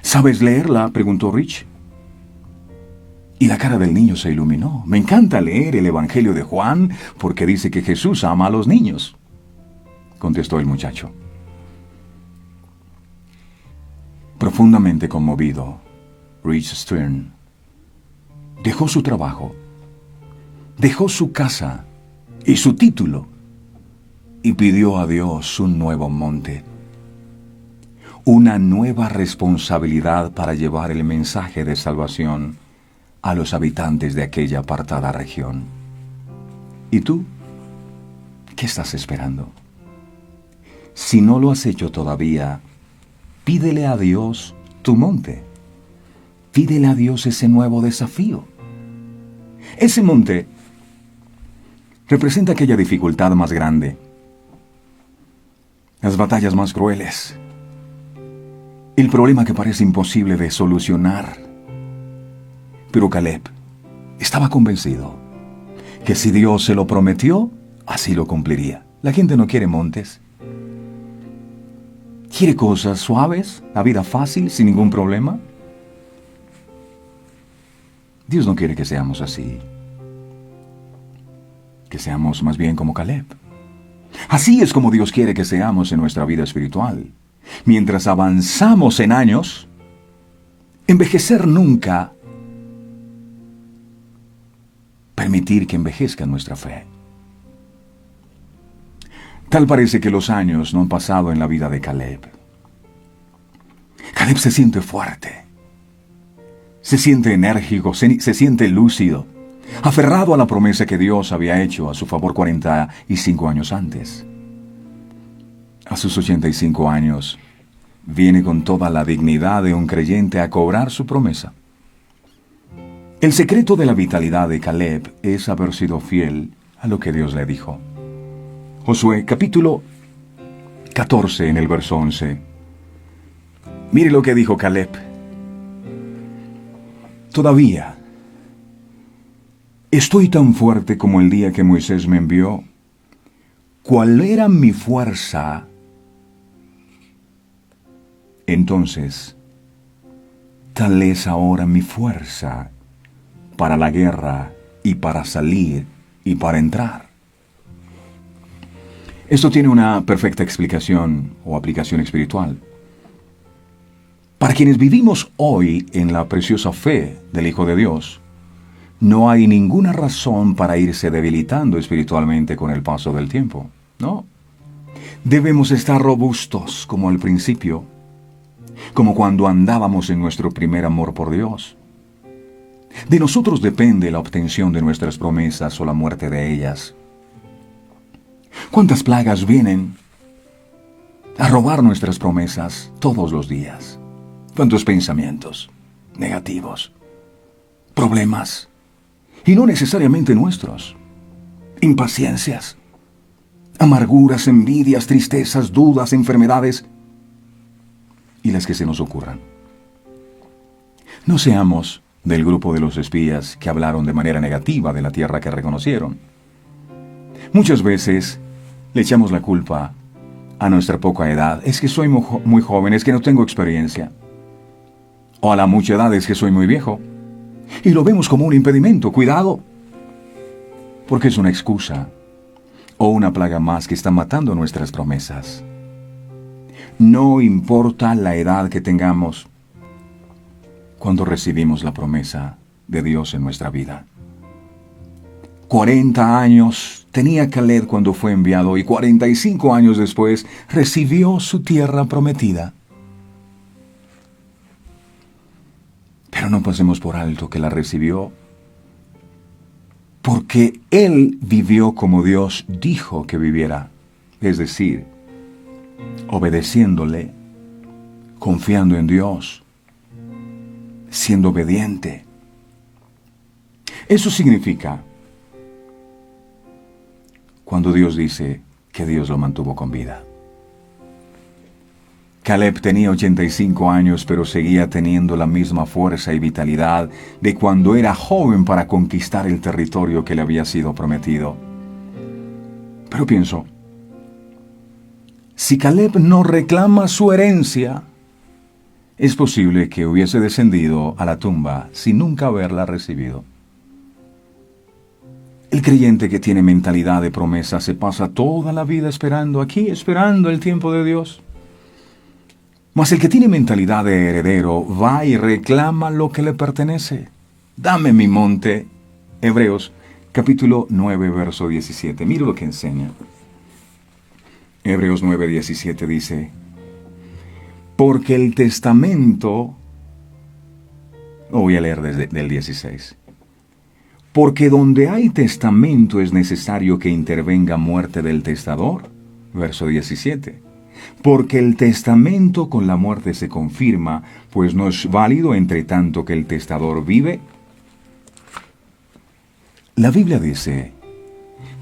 ¿Sabes leerla?, preguntó Rich. Y la cara del niño se iluminó. Me encanta leer el Evangelio de Juan porque dice que Jesús ama a los niños, contestó el muchacho. Profundamente conmovido, Rich Stern dejó su trabajo, dejó su casa y su título y pidió a Dios un nuevo monte, una nueva responsabilidad para llevar el mensaje de salvación a los habitantes de aquella apartada región. ¿Y tú? ¿Qué estás esperando? Si no lo has hecho todavía, pídele a Dios tu monte. Pídele a Dios ese nuevo desafío. Ese monte representa aquella dificultad más grande, las batallas más crueles, el problema que parece imposible de solucionar. Pero Caleb estaba convencido que si Dios se lo prometió, así lo cumpliría. La gente no quiere montes. ¿Quiere cosas suaves? ¿La vida fácil, sin ningún problema? Dios no quiere que seamos así. Que seamos más bien como Caleb. Así es como Dios quiere que seamos en nuestra vida espiritual. Mientras avanzamos en años, envejecer nunca, permitir que envejezca nuestra fe. Tal parece que los años no han pasado en la vida de Caleb. Caleb se siente fuerte, se siente enérgico, se siente lúcido, aferrado a la promesa que Dios había hecho a su favor 45 años antes. A sus 85 años, viene con toda la dignidad de un creyente a cobrar su promesa. El secreto de la vitalidad de Caleb es haber sido fiel a lo que Dios le dijo. Josué, capítulo 14, en el verso 11. Mire lo que dijo Caleb. Todavía estoy tan fuerte como el día que Moisés me envió. ¿Cuál era mi fuerza? Entonces, tal es ahora mi fuerza para la guerra y para salir y para entrar. Esto tiene una perfecta explicación o aplicación espiritual. Para quienes vivimos hoy en la preciosa fe del Hijo de Dios, no hay ninguna razón para irse debilitando espiritualmente con el paso del tiempo. No. Debemos estar robustos como al principio, como cuando andábamos en nuestro primer amor por Dios. De nosotros depende la obtención de nuestras promesas o la muerte de ellas. ¿Cuántas plagas vienen a robar nuestras promesas todos los días? ¿Cuántos pensamientos negativos? problemas, y no necesariamente nuestros, impaciencias, amarguras, envidias, tristezas, dudas, enfermedades y las que se nos ocurran. No seamos del grupo de los espías que hablaron de manera negativa de la tierra que reconocieron. Muchas veces le echamos la culpa a nuestra poca edad. Es que soy muy joven, es que no tengo experiencia. O a la mucha edad es que soy muy viejo. Y lo vemos como un impedimento. Cuidado, porque es una excusa o una plaga más que está matando nuestras promesas. No importa la edad que tengamos cuando recibimos la promesa de Dios en nuestra vida. 40 años tenía Caleb cuando fue enviado y 45 años después recibió su tierra prometida. Pero no pasemos por alto que la recibió porque él vivió como Dios dijo que viviera, es decir, obedeciéndole, confiando en Dios, siendo obediente. Eso significa cuando Dios dice que Dios lo mantuvo con vida. Caleb tenía 85 años, pero seguía teniendo la misma fuerza y vitalidad de cuando era joven para conquistar el territorio que le había sido prometido. Pero pienso, si Caleb no reclama su herencia, es posible que hubiese descendido a la tumba sin nunca haberla recibido. El creyente que tiene mentalidad de promesa se pasa toda la vida esperando aquí, esperando el tiempo de Dios. Mas el que tiene mentalidad de heredero va y reclama lo que le pertenece. Dame mi monte. Hebreos capítulo 9, verso 17. Mira lo que enseña. Hebreos 9, 17 dice: porque el testamento, lo voy a leer desde el 16. Porque donde hay testamento es necesario que intervenga muerte del testador. Verso 17. Porque el testamento con la muerte se confirma, pues no es válido entre tanto que el testador vive. La Biblia dice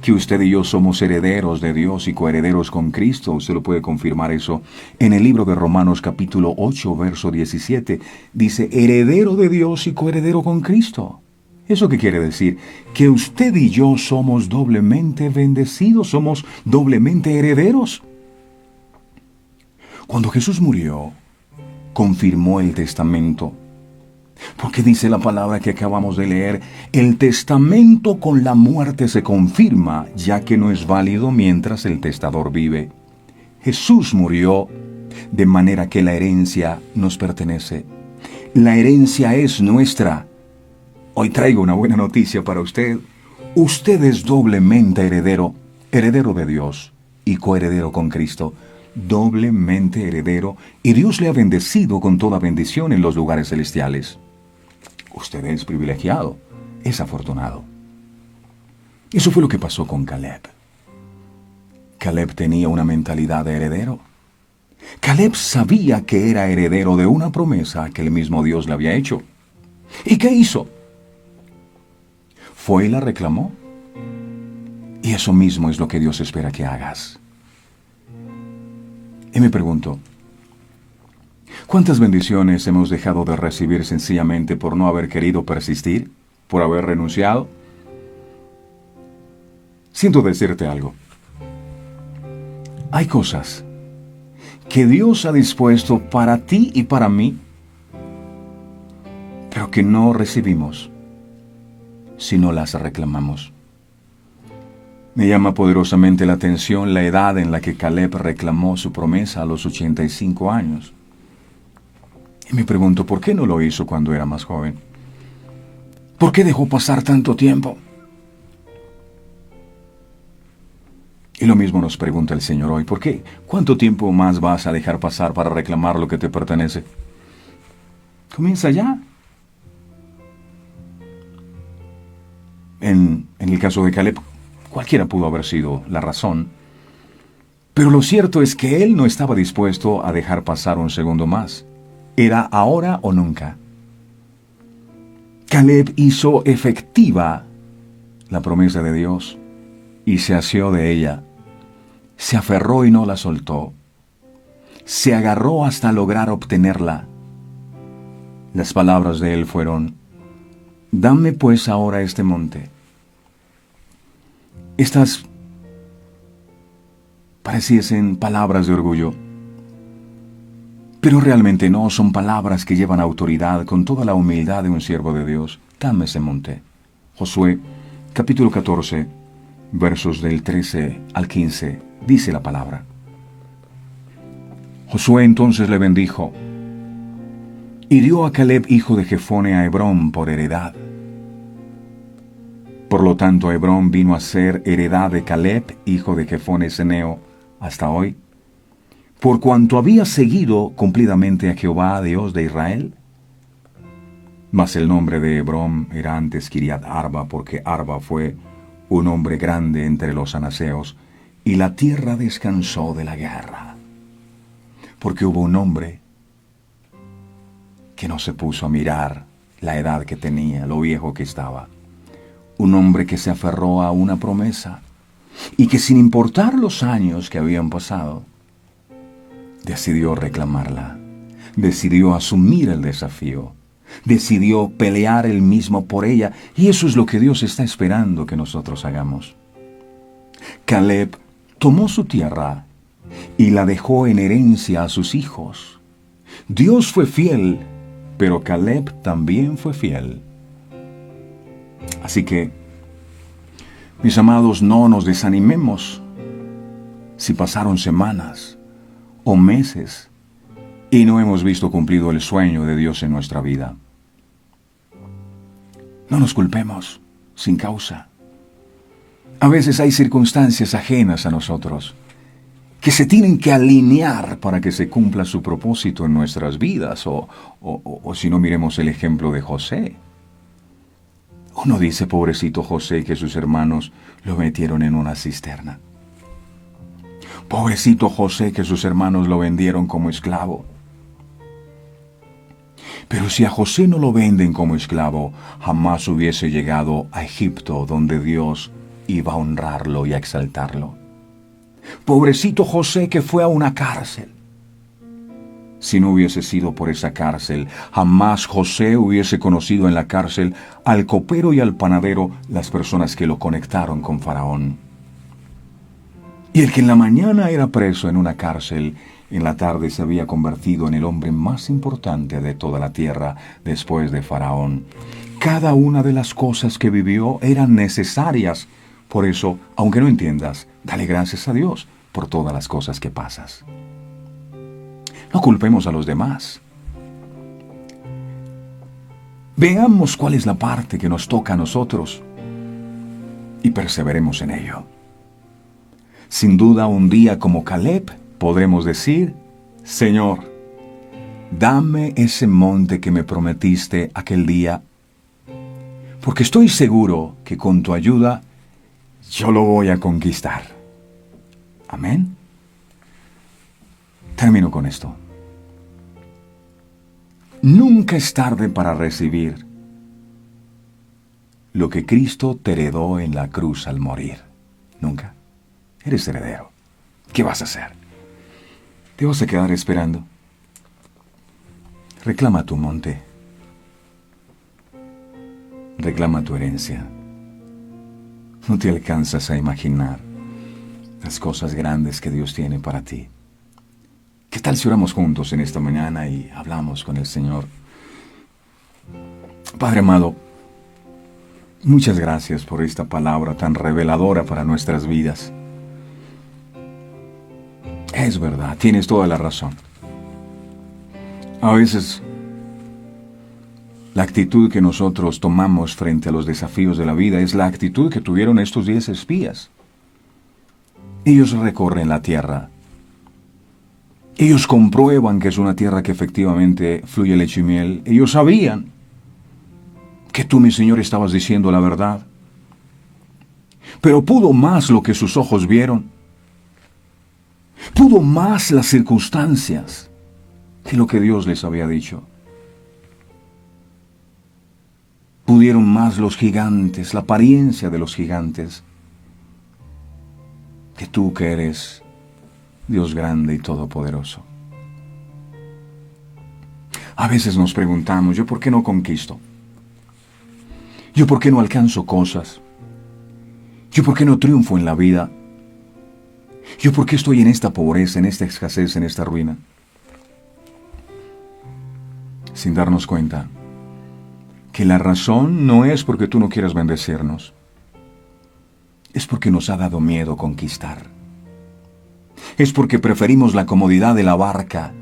que usted y yo somos herederos de Dios y coherederos con Cristo. Usted lo puede confirmar eso en el libro de Romanos capítulo 8, verso 17. Dice, heredero de Dios y coheredero con Cristo. ¿Eso qué quiere decir? Que usted y yo somos doblemente bendecidos, somos doblemente herederos. Cuando Jesús murió, confirmó el testamento. Porque dice la palabra que acabamos de leer, el testamento con la muerte se confirma, ya que no es válido mientras el testador vive. Jesús murió de manera que la herencia nos pertenece. La herencia es nuestra. Hoy traigo una buena noticia para usted. Usted es doblemente heredero, heredero de Dios y coheredero con Cristo. Doblemente heredero, y Dios le ha bendecido con toda bendición en los lugares celestiales. Usted es privilegiado, es afortunado. Eso fue lo que pasó con Caleb. Caleb tenía una mentalidad de heredero. Caleb sabía que era heredero de una promesa que el mismo Dios le había hecho. ¿Y qué hizo? Fue y la reclamó. Y eso mismo es lo que Dios espera que hagas. Y me pregunto, ¿cuántas bendiciones hemos dejado de recibir sencillamente por no haber querido persistir, por haber renunciado? Siento decirte algo. Hay cosas que Dios ha dispuesto para ti y para mí, pero que no recibimos si no las reclamamos. Me llama poderosamente la atención la edad en la que Caleb reclamó su promesa a los 85 años. Y me pregunto, ¿por qué no lo hizo cuando era más joven? ¿Por qué dejó pasar tanto tiempo? Y lo mismo nos pregunta el Señor hoy, ¿por qué? ¿Cuánto tiempo más vas a dejar pasar para reclamar lo que te pertenece? Comienza ya. En el caso de Caleb, cualquiera pudo haber sido la razón, pero lo cierto es que él no estaba dispuesto a dejar pasar un segundo más. Era ahora o nunca. Caleb hizo efectiva la promesa de Dios y se asió de ella. Se aferró y no la soltó. Se agarró hasta lograr obtenerla. Las palabras de él fueron: dame pues ahora este monte. Estas pareciesen palabras de orgullo, pero realmente no, son palabras que llevan autoridad con toda la humildad de un siervo de Dios. Dame ese monte. Josué, capítulo 14, versos del 13 al 15, dice la palabra. Josué entonces le bendijo y dio a Caleb, hijo de Jefone, a Hebrón por heredad. Por lo tanto, Hebrón vino a ser heredad de Caleb, hijo de Jefone Ceneo, hasta hoy, por cuanto había seguido cumplidamente a Jehová, Dios de Israel. Mas el nombre de Hebrón era antes Kiriat Arba, porque Arba fue un hombre grande entre los anaseos, y la tierra descansó de la guerra. Porque hubo un hombre que no se puso a mirar la edad que tenía, lo viejo que estaba. Un hombre que se aferró a una promesa y que, sin importar los años que habían pasado, decidió reclamarla, decidió asumir el desafío, decidió pelear él mismo por ella, y eso es lo que Dios está esperando que nosotros hagamos. Caleb tomó su tierra y la dejó en herencia a sus hijos. Dios fue fiel, pero Caleb también fue fiel. Así que, mis amados, no nos desanimemos si pasaron semanas o meses y no hemos visto cumplido el sueño de Dios en nuestra vida. No nos culpemos sin causa. A veces hay circunstancias ajenas a nosotros que se tienen que alinear para que se cumpla su propósito en nuestras vidas, o si no, miremos el ejemplo de José. Uno dice, pobrecito José, que sus hermanos lo metieron en una cisterna. Pobrecito José, que sus hermanos lo vendieron como esclavo. Pero si a José no lo venden como esclavo, jamás hubiese llegado a Egipto, donde Dios iba a honrarlo y a exaltarlo. Pobrecito José, que fue a una cárcel. Si no hubiese sido por esa cárcel, jamás José hubiese conocido en la cárcel al copero y al panadero, las personas que lo conectaron con Faraón. Y el que en la mañana era preso en una cárcel, en la tarde se había convertido en el hombre más importante de toda la tierra después de Faraón. Cada una de las cosas que vivió eran necesarias. Por eso, aunque no entiendas, dale gracias a Dios por todas las cosas que pasas. No culpemos a los demás. Veamos cuál es la parte que nos toca a nosotros y perseveremos en ello. Sin duda, un día como Caleb, podremos decir: Señor, dame ese monte que me prometiste aquel día, porque estoy seguro que con tu ayuda yo lo voy a conquistar. Amén. Termino con esto. Nunca es tarde para recibir lo que Cristo te heredó en la cruz al morir. Nunca. Eres heredero. ¿Qué vas a hacer? ¿Te vas a quedar esperando? Reclama tu monte. Reclama tu herencia. No te alcanzas a imaginar las cosas grandes que Dios tiene para ti. ¿Qué tal si oramos juntos en esta mañana y hablamos con el Señor? Padre amado, muchas gracias por esta palabra tan reveladora para nuestras vidas. Es verdad, tienes toda la razón. A veces, la actitud que nosotros tomamos frente a los desafíos de la vida es la actitud que tuvieron estos 10 espías. Ellos recorren la tierra. Ellos comprueban que es una tierra que efectivamente fluye leche y miel. Ellos sabían que tú, mi Señor, estabas diciendo la verdad. Pero pudo más lo que sus ojos vieron. Pudo más las circunstancias que lo que Dios les había dicho. pudieron más los gigantes, la apariencia de los gigantes, que tú que eres Dios grande y todopoderoso. A veces nos preguntamos, ¿yo por qué no conquisto? ¿Yo por qué no alcanzo cosas? ¿Yo por qué no triunfo en la vida? ¿Yo por qué estoy en esta pobreza, en esta escasez, en esta ruina? Sin darnos cuenta que la razón no es porque tú no quieras bendecirnos, es porque nos ha dado miedo conquistar. Es porque preferimos la comodidad de la barca.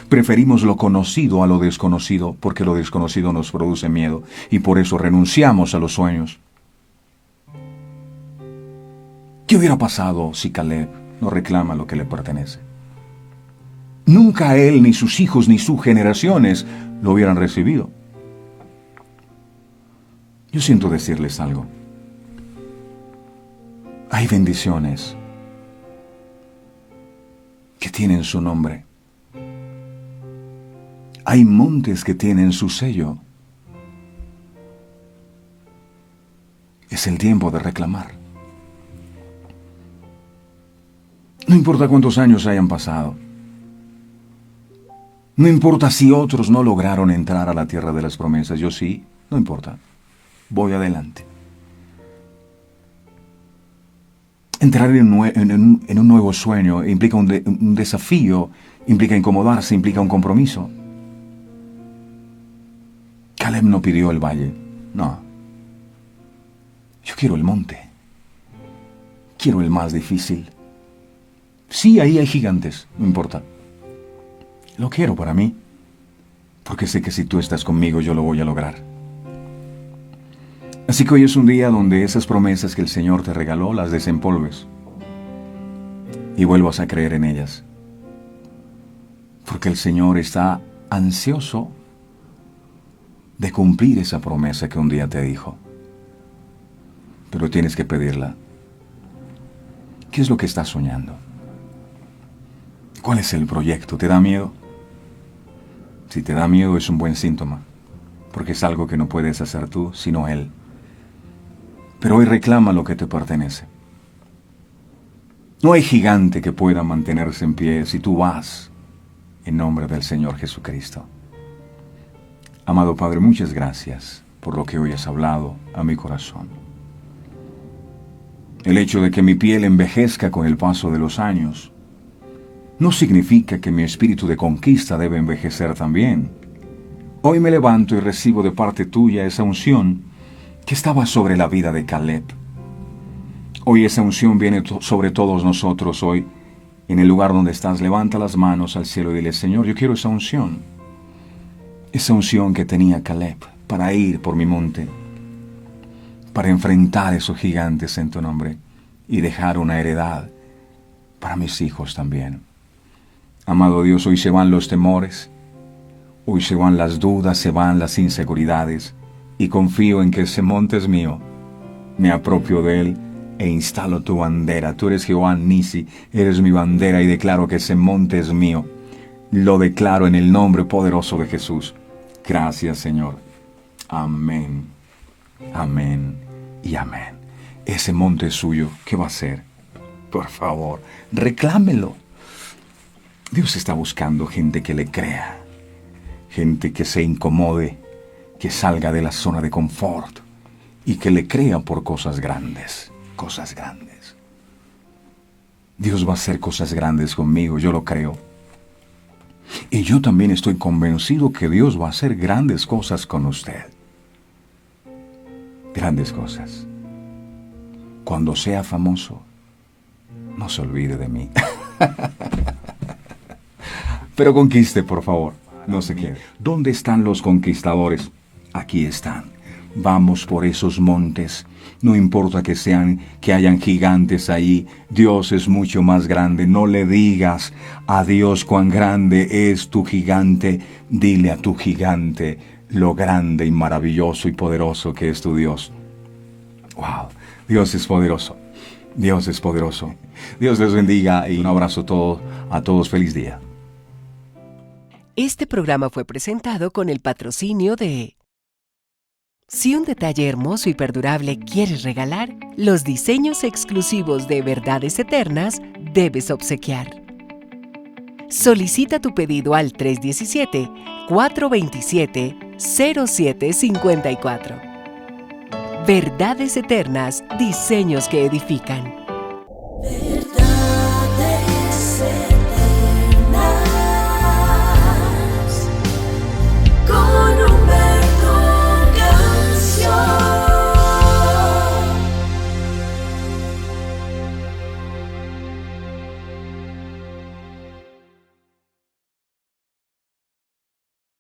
Preferimos lo conocido a lo desconocido, porque lo desconocido nos produce miedo y por eso renunciamos a los sueños. ¿Qué hubiera pasado si Caleb no reclama lo que le pertenece? Nunca él, ni sus hijos, ni sus generaciones lo hubieran recibido. Yo siento decirles algo. Hay bendiciones que tienen su nombre. Hay montes que tienen su sello. Es el tiempo de reclamar. No importa cuántos años hayan pasado. No importa si otros no lograron entrar a la tierra de las promesas. Yo sí, no importa. Voy adelante. Entrar en un nuevo sueño implica un desafío, implica incomodarse, implica un compromiso. Caleb no pidió el valle, no. Yo quiero el monte. Quiero el más difícil. Sí, ahí hay gigantes, no importa. Lo quiero para mí, porque sé que si tú estás conmigo yo lo voy a lograr. Así que hoy es un día donde esas promesas que el Señor te regaló las desempolves y vuelvas a creer en ellas. Porque el Señor está ansioso de cumplir esa promesa que un día te dijo. Pero tienes que pedirla. ¿Qué es lo que estás soñando? ¿Cuál es el proyecto? ¿Te da miedo? Si te da miedo es un buen síntoma, porque es algo que no puedes hacer tú, sino Él. Pero hoy reclama lo que te pertenece. No hay gigante que pueda mantenerse en pie si tú vas en nombre del Señor Jesucristo. Amado Padre, muchas gracias por lo que hoy has hablado a mi corazón. El hecho de que mi piel envejezca con el paso de los años no significa que mi espíritu de conquista debe envejecer también. Hoy me levanto y recibo de parte tuya esa unción que estaba sobre la vida de Caleb. Hoy esa unción viene sobre todos nosotros. Hoy, en el lugar donde estás, levanta las manos al cielo y dile: Señor, yo quiero esa unción que tenía Caleb para ir por mi monte, para enfrentar esos gigantes en tu nombre y dejar una heredad para mis hijos también. Amado Dios, hoy se van los temores, hoy se van las dudas, se van las inseguridades, y confío en que ese monte es mío. Me apropio de él e instalo tu bandera. Tú eres Jehová Nisi, eres mi bandera, y declaro que ese monte es mío. Lo declaro en el nombre poderoso de Jesús. Gracias, Señor. Amén. Amén y amén. Ese monte es suyo. ¿Qué va a hacer? Por favor, reclámelo. Dios está buscando gente que le crea, gente que se incomode, que salga de la zona de confort y que le crea por cosas grandes, cosas grandes. Dios va a hacer cosas grandes conmigo, yo lo creo. Y yo también estoy convencido que Dios va a hacer grandes cosas con usted. Grandes cosas. Cuando sea famoso, no se olvide de mí. Pero conquiste, por favor. No se quede. ¿Dónde están los conquistadores? Aquí están. Vamos por esos montes. No importa que hayan gigantes ahí. Dios es mucho más grande. No le digas a Dios cuán grande es tu gigante. Dile a tu gigante lo grande y maravilloso y poderoso que es tu Dios. Wow. Dios es poderoso. Dios es poderoso. Dios les bendiga y un abrazo a todos. Feliz día. Este programa fue presentado con el patrocinio de Si un detalle hermoso y perdurable quieres regalar, los diseños exclusivos de Verdades Eternas debes obsequiar. Solicita tu pedido al 317-427-0754. Verdades Eternas, diseños que edifican.